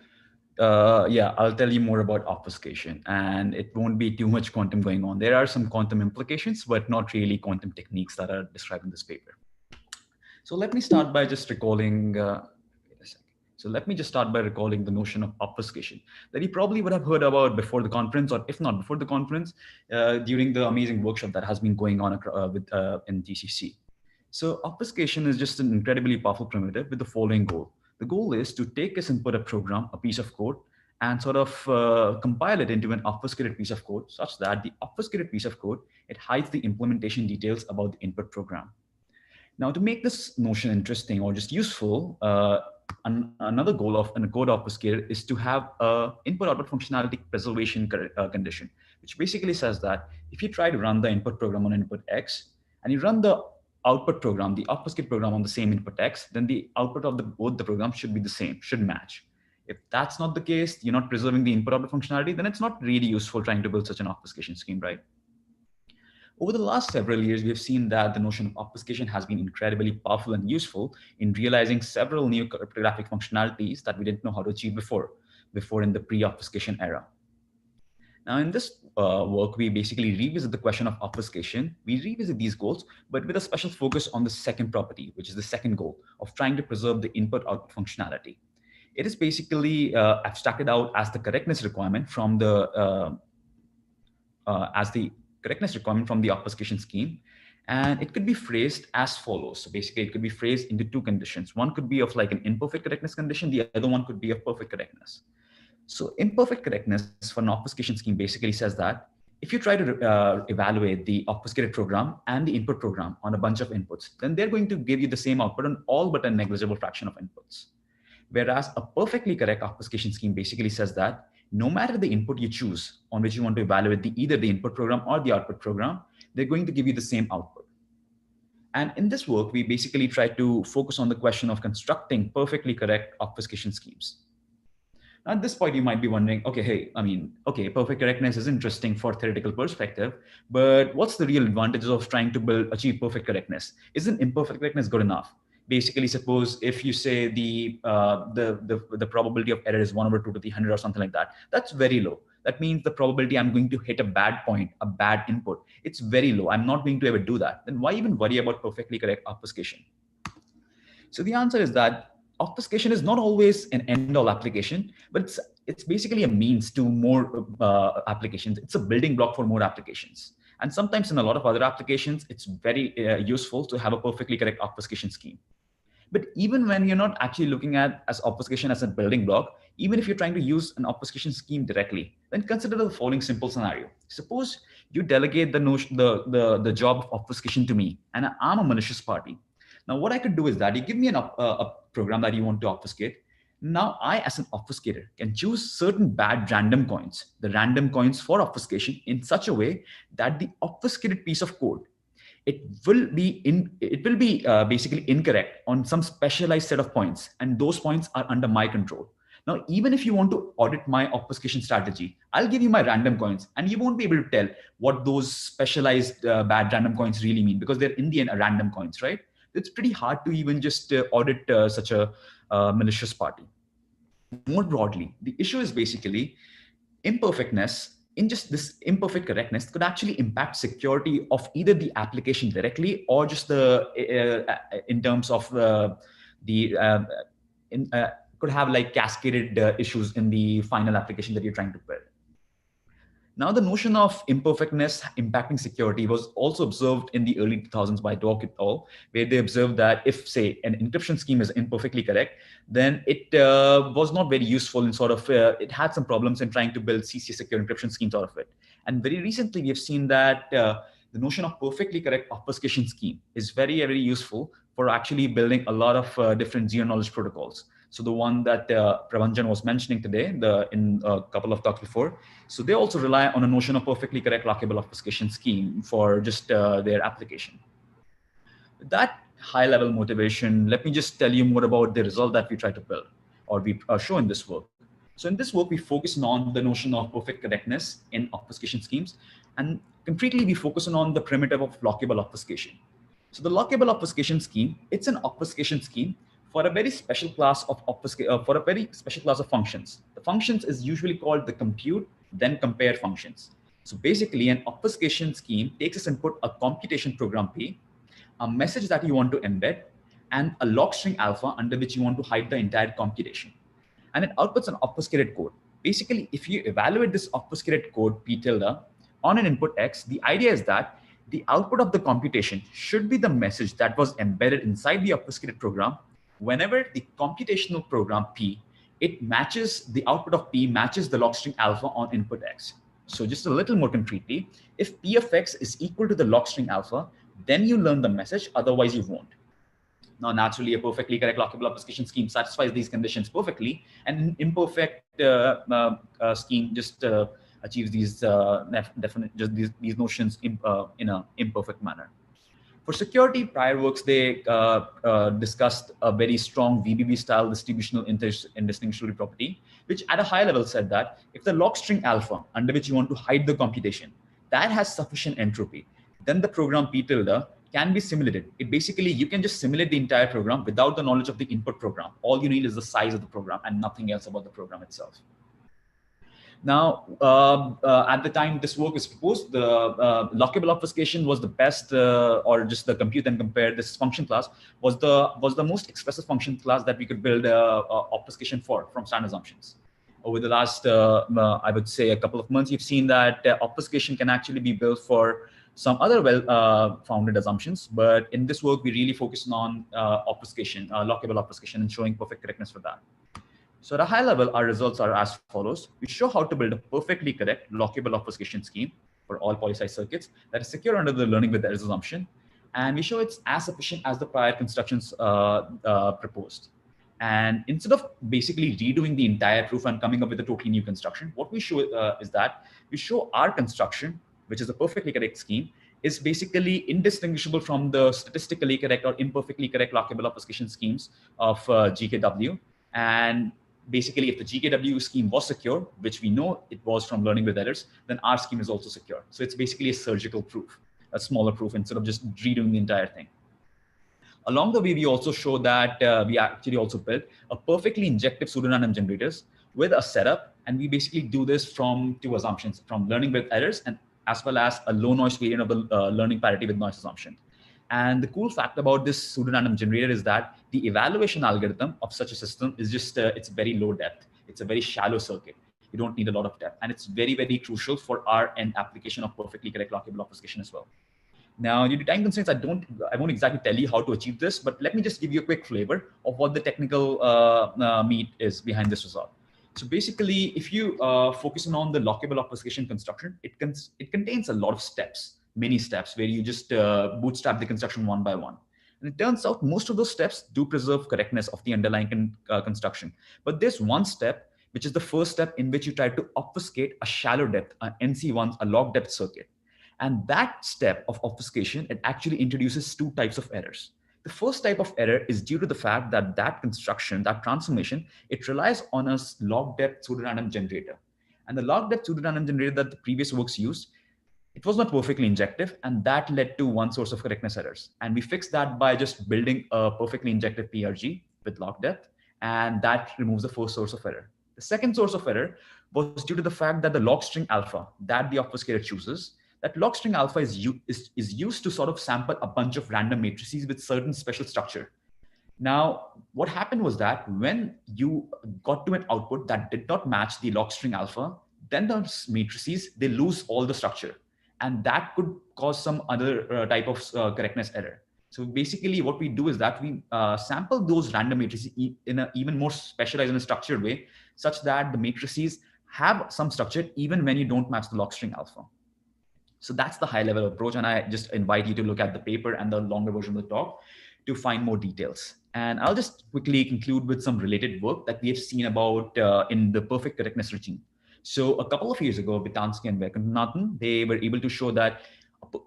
yeah, I'll tell you more about obfuscation, and it won't be too much quantum going on. There are some quantum implications, but not really quantum techniques that are described in this paper. So let me start by just recalling, wait a second. So let me just start by recalling the notion of obfuscation that you probably would have heard about before the conference, or if not before the conference, during the amazing workshop that has been going on in GCC. So obfuscation is just an incredibly powerful primitive with the following goal. The goal is to take as input a program, a piece of code, and sort of compile it into an obfuscated piece of code such that the obfuscated piece of code, it hides the implementation details about the input program. Now, to make this notion interesting or just useful, another goal of a code obfuscator is to have an input-output functionality preservation condition, which basically says that if you try to run the input program on input X, and you run the output program, the obfuscate program on the same input X, then the output of both the programs should be the same, should match. If that's not the case, you're not preserving the input-output functionality, then it's not really useful trying to build such an obfuscation scheme, right? Over the last several years, we have seen that the notion of obfuscation has been incredibly powerful and useful in realizing several new cryptographic functionalities that we didn't know how to achieve before in the pre-obfuscation era. Now, in this work, we basically revisit the question of obfuscation. We revisit these goals, but with a special focus on the second property, which is the second goal of trying to preserve the input-output functionality. It is basically abstracted out as the correctness requirement from the obfuscation scheme. And it could be phrased as follows. So basically, it could be phrased into two conditions. One could be of like an imperfect correctness condition. The other one could be of perfect correctness. So imperfect correctness for an obfuscation scheme basically says that if you try to evaluate the obfuscated program and the input program on a bunch of inputs, then they're going to give you the same output on all but a negligible fraction of inputs. Whereas a perfectly correct obfuscation scheme basically says that no matter the input you choose on which you want to evaluate either the input program or the output program, they're going to give you the same output. And in this work, we basically try to focus on the question of constructing perfectly correct obfuscation schemes. Now, at this point, you might be wondering, okay, perfect correctness is interesting for theoretical perspective, but what's the real advantages of trying to achieve perfect correctness? Isn't imperfect correctness good enough? Basically, suppose if you say the probability of error is 1/2 to the 100 or something like that, that's very low. That means the probability I'm going to hit a bad point, a bad input, it's very low. I'm not going to ever do that. Then why even worry about perfectly correct obfuscation? So the answer is that obfuscation is not always an end-all application, but it's basically a means to more applications. It's a building block for more applications. And sometimes in a lot of other applications, it's very useful to have a perfectly correct obfuscation scheme. But even when you're not actually looking at obfuscation as a building block, even if you're trying to use an obfuscation scheme directly, then consider the following simple scenario. Suppose you delegate the job of obfuscation to me, and I'm a malicious party. Now, what I could do is that you give me a program that you want to obfuscate. Now, I, as an obfuscator, can choose certain bad random coins, the random coins for obfuscation, in such a way that the obfuscated piece of code, it will be basically incorrect on some specialized set of points, and those points are under my control. Now, even if you want to audit my obfuscation strategy, I'll give you my random coins, and you won't be able to tell what those specialized bad random coins really mean, because they're in the end random coins, right? It's pretty hard to even just audit such a malicious party. More broadly, the issue is basically imperfectness. In just this imperfect correctness could actually impact security of either the application directly or just in terms of could have like cascaded issues in the final application that you're trying to build. Now, the notion of imperfectness impacting security was also observed in the early 2000s by Dwork et al., where they observed that if, say, an encryption scheme is imperfectly correct, then it was not very useful in sort of, it had some problems in trying to build CCS secure encryption schemes out of it. And very recently, we have seen that the notion of perfectly correct obfuscation scheme is very, very useful for actually building a lot of different zero-knowledge protocols. So the one that Prabhanjan was mentioning today in a couple of talks before. So they also rely on a notion of perfectly correct lockable obfuscation scheme for just their application. With that high-level motivation, let me just tell you more about the result that we try to build or we show in this work. So in this work, we focus on the notion of perfect correctness in obfuscation schemes. And concretely, we focus on the primitive of lockable obfuscation. So the lockable obfuscation scheme, it's an obfuscation scheme for a very special class of functions. The functions is usually called the compute, then compare functions. So basically, an obfuscation scheme takes as input a computation program P, a message that you want to embed, and a log string alpha under which you want to hide the entire computation. And it outputs an obfuscated code. Basically, if you evaluate this obfuscated code P tilde on an input X, the idea is that the output of the computation should be the message that was embedded inside the obfuscated program. Whenever the computational program P, it matches the output of P matches the log string alpha on input X. So just a little more concretely, if P of X is equal to the log string alpha, then you learn the message, otherwise you won't. Now, naturally, a perfectly correct lockable obfuscation scheme satisfies these conditions perfectly, and an imperfect scheme just achieves these these notions in an imperfect manner. For security, prior works, they discussed a very strong VBB-style distributional indistinguishability property, which at a high level said that if the log string alpha, under which you want to hide the computation, that has sufficient entropy, then the program P tilde can be simulated. It basically, you can just simulate the entire program without the knowledge of the input program. All you need is the size of the program and nothing else about the program itself. Now, at the time this work was proposed, the lockable obfuscation was the best, or just the compute and compare this function class was the most expressive function class that we could build obfuscation for from standard assumptions. Over the last, I would say, a couple of months, you've seen that obfuscation can actually be built for some other well-founded assumptions, but in this work, we really focus on obfuscation, lockable obfuscation, and showing perfect correctness for that. So at a high level, our results are as follows. We show how to build a perfectly correct lockable obfuscation scheme for all poly-size circuits that is secure under the learning with errors assumption. And we show it's as sufficient as the prior constructions proposed. And instead of basically redoing the entire proof and coming up with a totally new construction, what we show is that we show our construction, which is a perfectly correct scheme, is basically indistinguishable from the statistically correct or imperfectly correct lockable obfuscation schemes of GKW. And basically, if the GKW scheme was secure, which we know it was from learning with errors, then our scheme is also secure. So it's basically a surgical proof, a smaller proof, instead of just redoing the entire thing. Along the way, we also show that we actually also built a perfectly injective pseudorandom generators with a setup. And we basically do this from two assumptions, from learning with errors and as well as a low noise variant of the learning parity with noise assumption. And the cool fact about this pseudorandom generator is that the evaluation algorithm of such a system is just, it's very low depth. It's a very shallow circuit. You don't need a lot of depth. And it's very, very crucial for our end application of perfectly correct lockable obfuscation as well. Now, due to time constraints, I won't exactly tell you how to achieve this, but let me just give you a quick flavor of what the technical meat is behind this result. So basically, if you focus on the lockable obfuscation construction, it contains a lot of steps, many steps, where you just bootstrap the construction one by one. And it turns out most of those steps do preserve correctness of the underlying construction. But there's one step, which is the first step in which you try to obfuscate a shallow depth, NC1, a log depth circuit. And that step of obfuscation, it actually introduces two types of errors. The first type of error is due to the fact that that construction, that transformation, it relies on a log depth pseudorandom generator. And the log depth pseudorandom generator that the previous works used, it was not perfectly injective, and that led to one source of correctness errors. And we fixed that by just building a perfectly injective PRG with log depth, and that removes the first source of error. The second source of error was due to the fact that the log string alpha that the obfuscator chooses, that log string alpha is used to sort of sample a bunch of random matrices with certain special structure. Now, what happened was that when you got to an output that did not match the log string alpha, then those matrices, they lose all the structure. And that could cause some other type of correctness error. So basically what we do is that we sample those random matrices in an even more specialized and structured way, such that the matrices have some structure even when you don't match the log string alpha. So that's the high level approach. And I just invite you to look at the paper and the longer version of the talk to find more details. And I'll just quickly conclude with some related work that we have seen about in the perfect correctness regime. So a couple of years ago, Bitansky and Vaikunathan, they were able to show that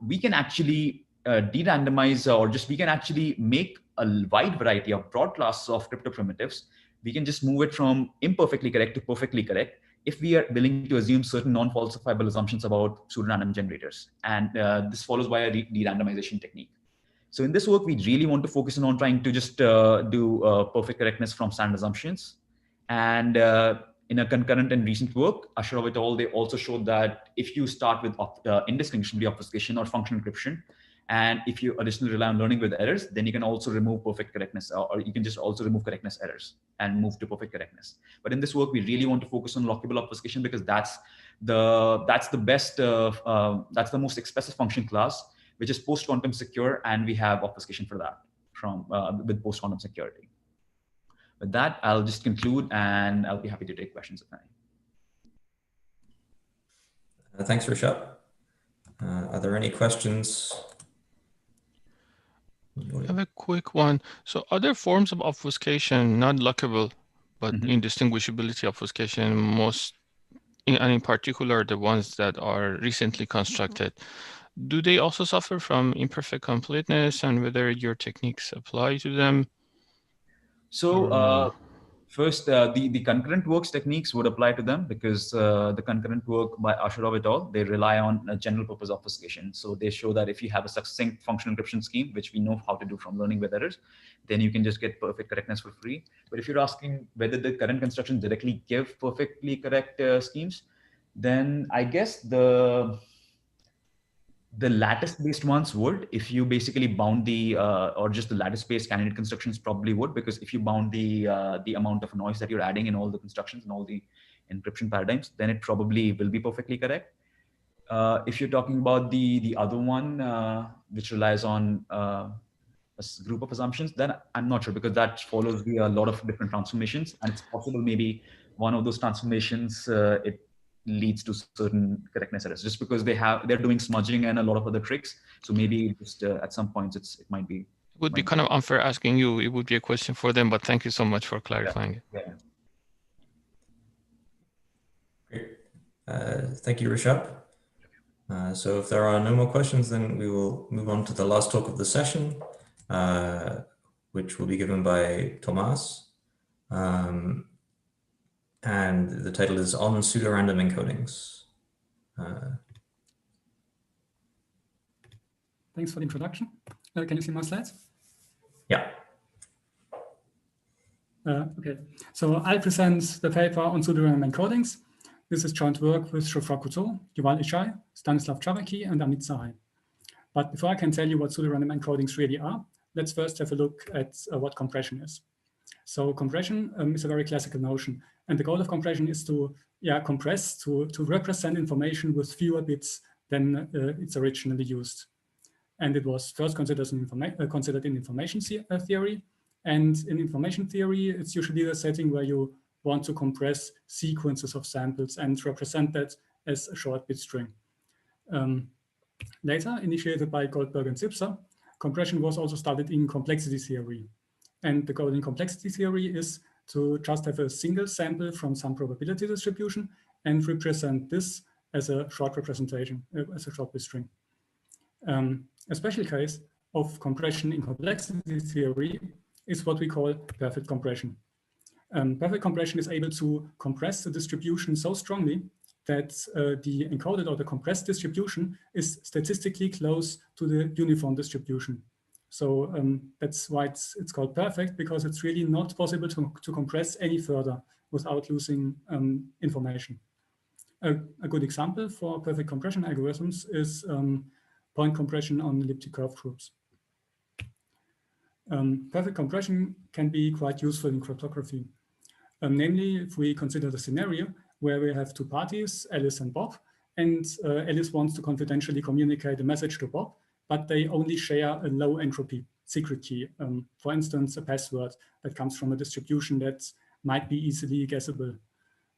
we can actually de-randomize, or just we can actually make a wide variety of broad classes of crypto primitives. We can just move it from imperfectly correct to perfectly correct if we are willing to assume certain non-falsifiable assumptions about pseudorandom generators. And this follows by a de-randomization technique. So in this work, we really want to focus on trying to just do perfect correctness from standard assumptions. And in a concurrent and recent work, Ashraf et al., they also showed that if you start with indistinguishably obfuscation or functional encryption, and if you additionally rely on learning with errors, then you can also remove perfect correctness, or you can just also remove correctness errors and move to perfect correctness. But in this work, we really want to focus on lockable obfuscation because that's the best, that's the most expressive function class, which is post-quantum secure, and we have obfuscation for that from with post-quantum security. With that, I'll just conclude, and I'll be happy to take questions if any. Thanks, Rishabh. Are there any questions? I have a quick one. So other forms of obfuscation, not lockable, but indistinguishability obfuscation, and in particular, the ones that are recently constructed, do they also suffer from imperfect completeness, and whether your techniques apply to them? So first, the concurrent works techniques would apply to them because the concurrent work by Ashraf et al., they rely on a general purpose obfuscation. So they show that if you have a succinct functional encryption scheme, which we know how to do from learning with errors, then you can just get perfect correctness for free. But if you're asking whether the current constructions directly give perfectly correct schemes, then I guess the lattice-based ones would, if you basically bound the, or just the lattice-based candidate constructions probably would, because if you bound the amount of noise that you're adding in all the constructions and all the encryption paradigms, then it probably will be perfectly correct. If you're talking about the other one, which relies on a group of assumptions, then I'm not sure, because that follows a lot of different transformations, and it's possible maybe one of those transformations, it leads to certain correctness errors just because they're doing smudging and a lot of other tricks. So maybe just at some points it might be. It would be kind of unfair asking you. It would be a question for them, but thank you so much for clarifying it. Great. Thank you, Rishabh. So if there are no more questions, then we will move on to the last talk of the session, which will be given by Tomas. And the title is On Pseudorandom Encodings. Thanks for the introduction. Can you see my slides? Yeah. Okay, so I present the paper on pseudorandom encodings. This is joint work with Geoffroy Couteau, Yuval Ishai, Stanislav Chavaki, and Amit Sahai. But before I can tell you what pseudorandom encodings really are, let's first have a look at what compression is. So compression is a very classical notion. And the goal of compression is to compress, to represent information with fewer bits than it's originally used. And it was first considered in information theory. And in information theory, it's usually the setting where you want to compress sequences of samples and represent that as a short bit string. Later, initiated by Goldberg and Zipser, compression was also studied in complexity theory. And the goal in complexity theory is to just have a single sample from some probability distribution and represent this as a short representation, as a short bit string. A special case of compression in complexity theory is what we call perfect compression. Perfect compression is able to compress the distribution so strongly that the encoded or the compressed distribution is statistically close to the uniform distribution. So that's why it's called perfect, because it's really not possible to compress any further without losing information. A good example for perfect compression algorithms is point compression on elliptic curve groups. Perfect compression can be quite useful in cryptography. Namely, if we consider the scenario where we have two parties, Alice and Bob, and Alice wants to confidentially communicate a message to Bob, but they only share a low entropy secret key. For instance, a password that comes from a distribution that might be easily guessable.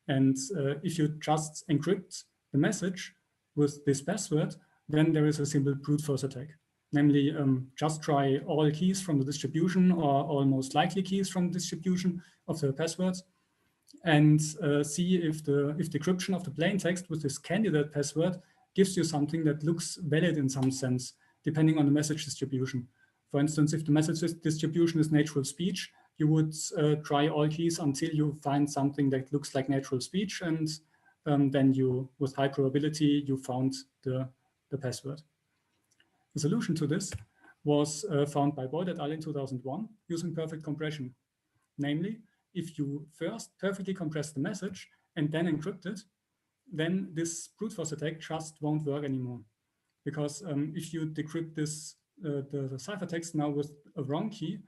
And if you just encrypt the message with this password, then there is a simple brute force attack. Namely, just try all keys from the distribution or all most likely keys from the distribution of the passwords and see if the decryption of the plain text with this candidate password gives you something that looks valid in some sense, depending on the message distribution. For instance, if the message distribution is natural speech, you would try all keys until you find something that looks like natural speech, and then you, with high probability, you found the password. The solution to this was found by Boyd et al. In 2001 using perfect compression. Namely, if you first perfectly compress the message and then encrypt it, then this brute force attack just won't work anymore. Because if you decrypt this the ciphertext now with a wrong key,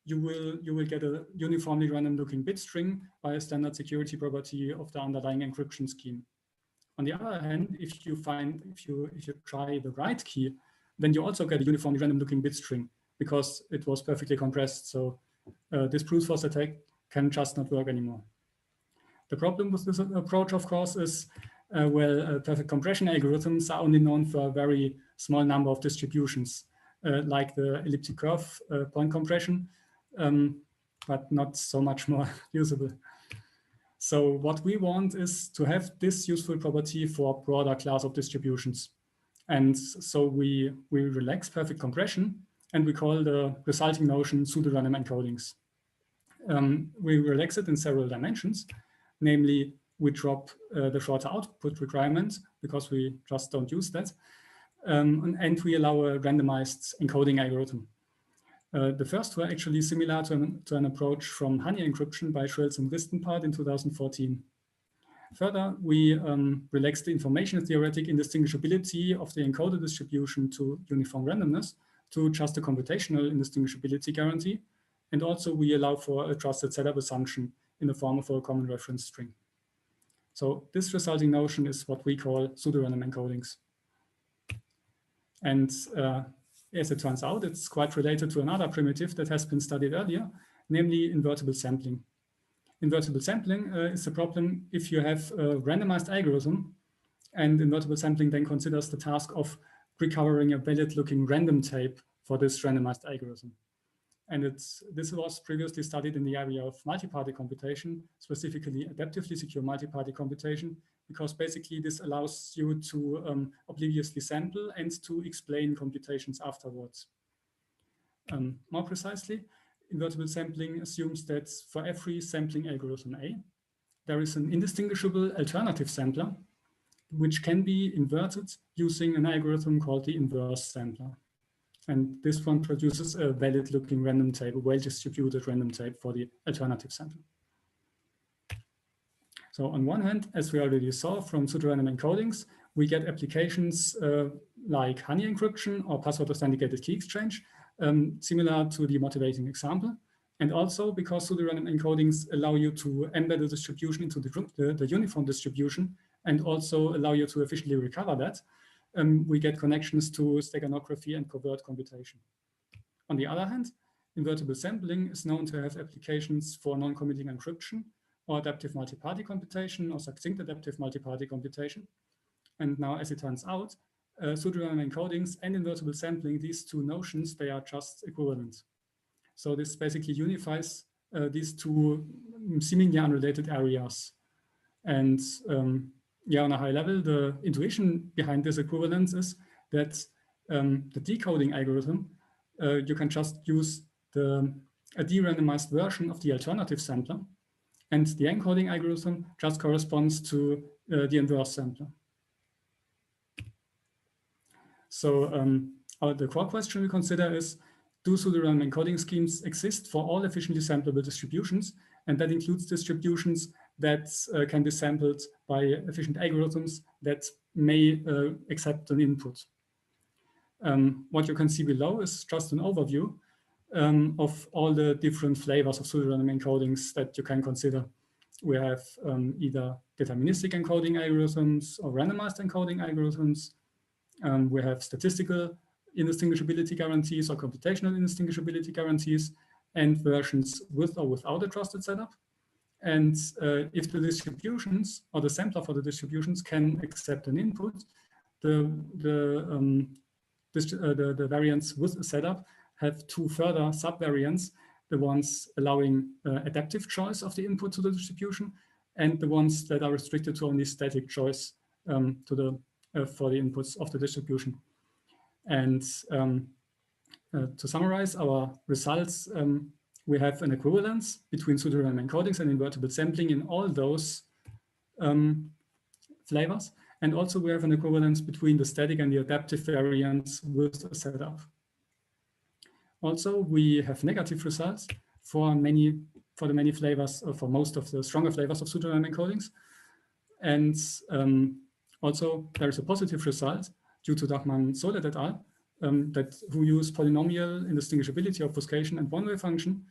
you will get a uniformly random looking bit string by a standard security property of the underlying encryption scheme. On the other hand, if you try the right key, then you also get a uniformly random looking bit string because it was perfectly compressed. So this brute force attack can just not work anymore. The problem with this approach, of course, is perfect compression algorithms are only known for a very small number of distributions, like the elliptic curve point compression, but not so much more usable. So what we want is to have this useful property for a broader class of distributions. And so we relax perfect compression, and we call the resulting notion pseudo-random encodings. We relax it in several dimensions. Namely, we drop the shorter output requirement because we just don't use that. And we allow a randomized encoding algorithm. The first were actually similar to an approach from honey encryption by Schultz and Ristenpart in 2014. Further, we relaxed the information theoretic indistinguishability of the encoder distribution to uniform randomness to just a computational indistinguishability guarantee. And also we allow for a trusted setup assumption in the form of a common reference string. So this resulting notion is what we call pseudo-random encodings. And as it turns out, it's quite related to another primitive that has been studied earlier, namely invertible sampling. Invertible sampling is a problem if you have a randomized algorithm, and invertible sampling then considers the task of recovering a valid-looking random tape for this randomized algorithm. And this was previously studied in the area of multi-party computation, specifically adaptively secure multi-party computation, because basically this allows you to obliviously sample and to explain computations afterwards. More precisely, invertible sampling assumes that for every sampling algorithm A, there is an indistinguishable alternative sampler, which can be inverted using an algorithm called the inverse sampler. And this one produces a valid-looking random tape, a well-distributed random tape for the alternative sampler. So on one hand, as we already saw from pseudo-random encodings, we get applications like honey encryption or password-authenticated key exchange, similar to the motivating example. And also because pseudo-random encodings allow you to embed the distribution into the uniform distribution and also allow you to efficiently recover that, we get connections to steganography and covert computation. On the other hand, invertible sampling is known to have applications for non-committing encryption or adaptive multi-party computation or succinct adaptive multi-party computation. And now, as it turns out, pseudo-random encodings and invertible sampling, these two notions, they are just equivalent. So this basically unifies these two seemingly unrelated areas. And yeah, on a high level, the intuition behind this equivalence is that the decoding algorithm, you can just use a de-randomized version of the alternative sampler, and the encoding algorithm just corresponds to the inverse sampler. So the core question we consider is, do pseudo-random encoding schemes exist for all efficiently samplable distributions? And that includes distributions that can be sampled by efficient algorithms that may accept an input. What you can see below is just an overview of all the different flavors of pseudo-random encodings that you can consider. We have either deterministic encoding algorithms or randomized encoding algorithms. We have statistical indistinguishability guarantees or computational indistinguishability guarantees, and versions with or without a trusted setup. And if the distributions or the sampler for the distributions can accept an input, the variants with a setup have two further subvariants, the ones allowing adaptive choice of the input to the distribution, and the ones that are restricted to only static choice for the inputs of the distribution. And to summarize our results, we have an equivalence between pseudorandom encodings and invertible sampling in all those flavors. And also we have an equivalence between the static and the adaptive variants with a setup. Also, we have negative results for the many flavors, for most of the stronger flavors of pseudorandom encodings. And also there is a positive result due to Dachmann-Solet et al. Who use polynomial indistinguishability, obfuscation, and one-way function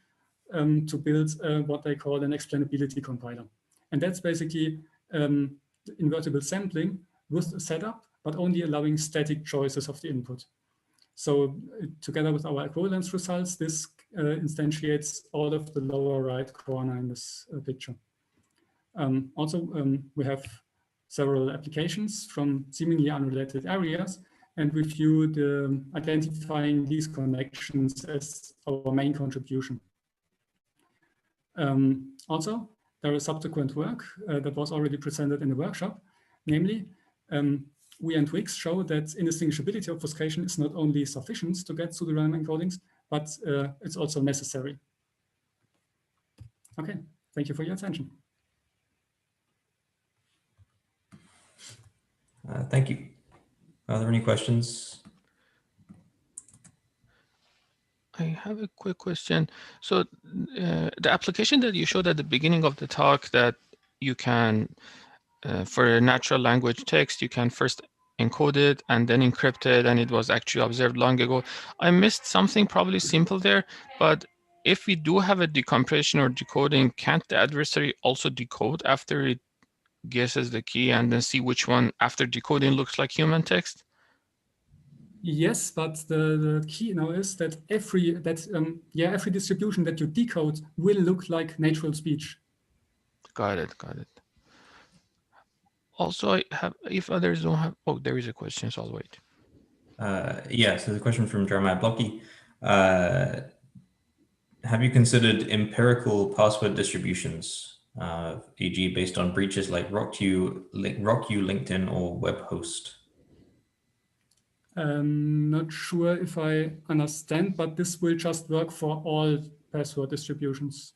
to build what they call an explainability compiler. And that's basically invertible sampling with a setup, but only allowing static choices of the input. So together with our equivalence results, this instantiates all of the lower right corner in this picture. We have several applications from seemingly unrelated areas, and we view identifying these connections as our main contribution. Also, there is subsequent work that was already presented in the workshop. Namely, we and QEXT show that indistinguishability obfuscation is not only sufficient to get pseudorandom encodings, but it's also necessary. Okay, thank you for your attention. Thank you. Are there any questions? I have a quick question. So the application that you showed at the beginning of the talk that you can, for a natural language text, you can first encode it and then encrypt it, and it was actually observed long ago. I missed something probably simple there, but if we do have a decompression or decoding, can't the adversary also decode after it guesses the key and then see which one after decoding looks like human text? Yes, but the key now is that every distribution that you decode will look like natural speech. Got it. Also, I have, if others don't have, oh, there is a question, so I'll wait. Yeah, so the question from Jeremiah Blocky. Have you considered empirical password distributions, e.g. based on breaches like RockU, LinkedIn, or webhost? Not sure if I understand, but this will just work for all password distributions.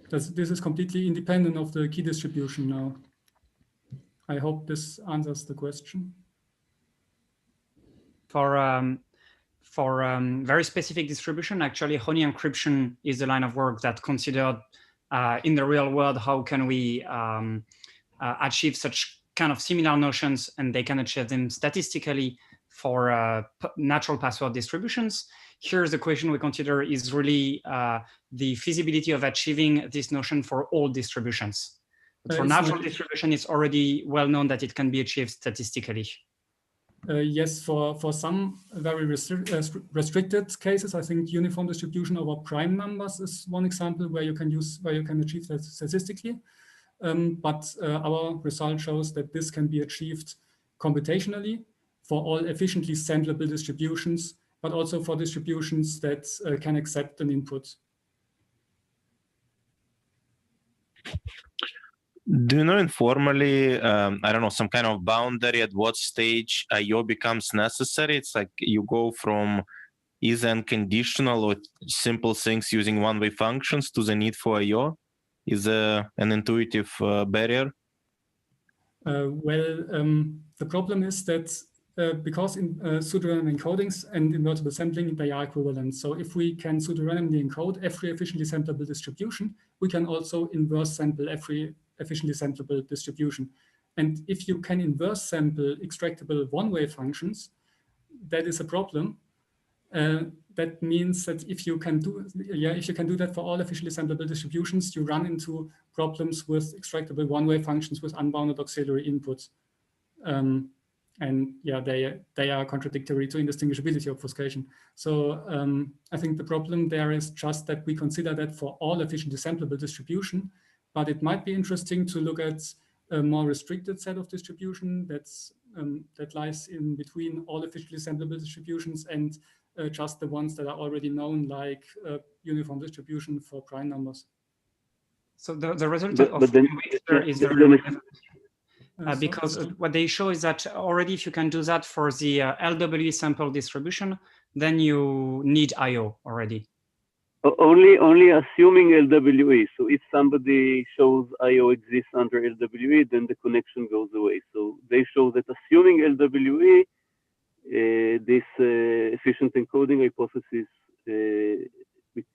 This is completely independent of the key distribution now. I hope this answers the question. For very specific distribution, actually, honey encryption is the line of work that considered in the real world, how can we achieve such kind of similar notions, and they can achieve them statistically for natural password distributions. Here's the question we consider is really the feasibility of achieving this notion for all distributions. But for natural distribution, it's already well known that it can be achieved statistically. Yes, for some very restricted cases, I think uniform distribution over prime numbers is one example where you can achieve that statistically. But our result shows that this can be achieved computationally for all efficiently samplable distributions, but also for distributions that can accept an input. Do you know informally, I don't know, some kind of boundary at what stage I/O becomes necessary? It's like you go from is unconditional or simple things using one-way functions to the need for I/O? Is an intuitive barrier? The problem is that because in pseudorandom encodings and invertible sampling, they are equivalent. So if we can pseudorandomly encode every efficiently samplable distribution, we can also inverse sample every efficiently samplable distribution. And if you can inverse sample extractable one-way functions, that is a problem. That means that if you can do that for all efficiently samplable distributions, you run into problems with extractable one-way functions with unbounded auxiliary inputs. And yeah, they are contradictory to indistinguishability obfuscation. So I think the problem there is just that we consider that for all efficiently samplable distribution, but it might be interesting to look at a more restricted set of distribution that lies in between all efficiently samplable distributions and just the ones that are already known, like uniform distribution for prime numbers. So the result of QEXT is very relevant. Because what they show is that already if you can do that for the LWE sample distribution, then you need I/O already. Only assuming LWE. So if somebody shows I/O exists under LWE, then the connection goes away. So they show that assuming LWE, this efficient encoding hypothesis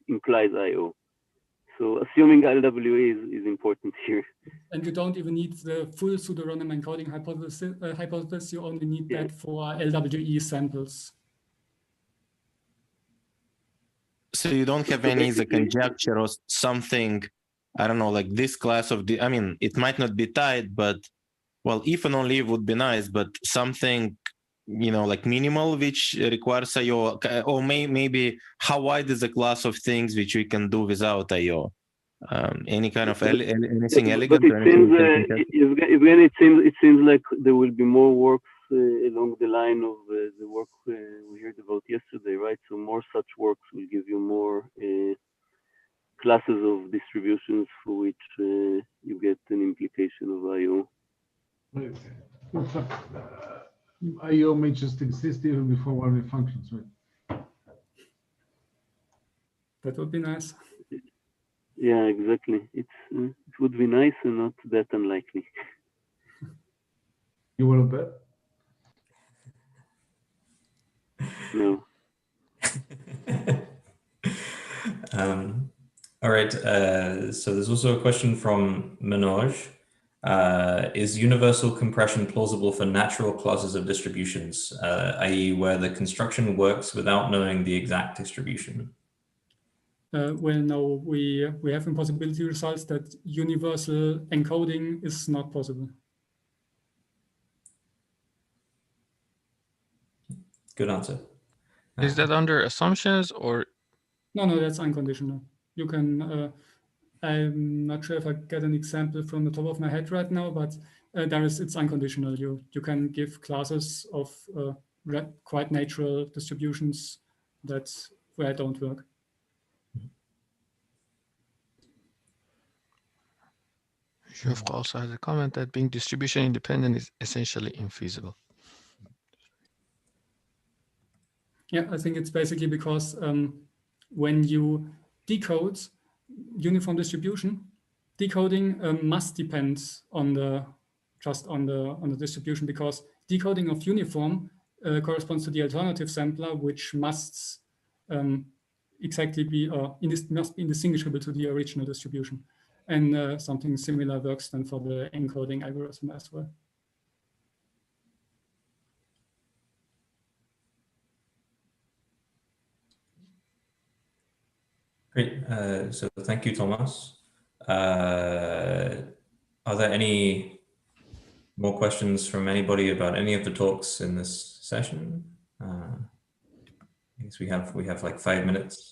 implies I/O. So assuming LWE is important here. And you don't even need the full pseudorandom encoding hypothesis. You only need that for LWE samples. So you don't have any the conjecture or something, I don't know, like this class of the, I mean, it might not be tight, but well, if and only if would be nice, but something, you know, like minimal, which requires I/O, or maybe how wide is the class of things which we can do without I/O? Any kind of anything elegant? But it seems like there will be more works along the line of the work we heard about yesterday, right? So more such works will give you more classes of distributions for which you get an implication of I/O. I/O may just exist even before one of the functions, right? That would be nice. Yeah, exactly. It would be nice and not that unlikely. You want to bet? No. All right. So there's also a question from Manoj. Is universal compression plausible for natural classes of distributions, i.e. where the construction works without knowing the exact distribution? Well, no, we have impossibility results that universal encoding is not possible. Good answer. Is that under assumptions or? No, that's unconditional. You can, I'm not sure if I get an example from the top of my head right now, but it's unconditional. You can give classes of quite natural distributions where it don't work. Shuf also has a comment that being distribution independent is essentially infeasible. Yeah, I think it's basically because when you decode uniform distribution, decoding must depend on the distribution, because decoding of uniform corresponds to the alternative sampler, which must exactly be must be indistinguishable to the original distribution. And something similar works then for the encoding algorithm as well. Great. So thank you, Thomas. Are there any more questions from anybody about any of the talks in this session? I guess we have like 5 minutes.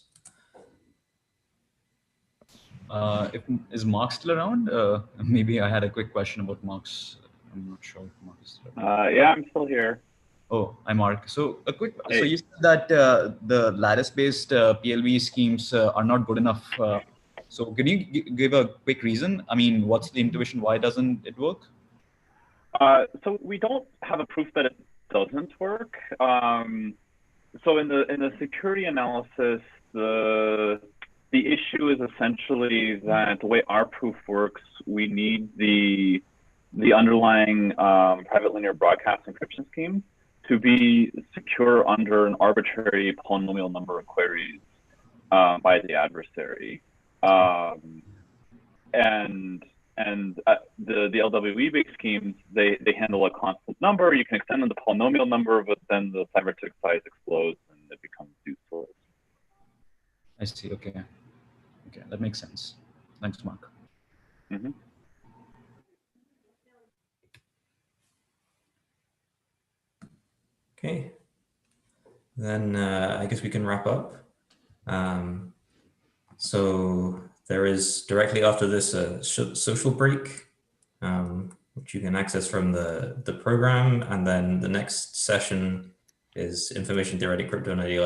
Is Mark still around? Maybe I had a quick question about Mark's. I'm not sure if Mark is still around. Yeah, I'm still here. Oh, hi, Mark. So a quick. Hey. So you said that the lattice-based PLB schemes are not good enough. So can you give a quick reason? I mean, what's the intuition? Why doesn't it work? So we don't have a proof that it doesn't work. So in the security analysis, the issue is essentially that the way our proof works, we need the underlying private linear broadcast encryption scheme to be secure under an arbitrary polynomial number of queries by the adversary. And the LWE-based schemes, they handle a constant number. You can extend them to polynomial number, but then the ciphertext size explodes and it becomes useless. I see. Okay. Okay, that makes sense. Thanks, Mark. Mm-hmm. Okay. Then I guess we can wrap up. So there is directly after this a social break, which you can access from the program, and then the next session is information theoretic crypto and idealized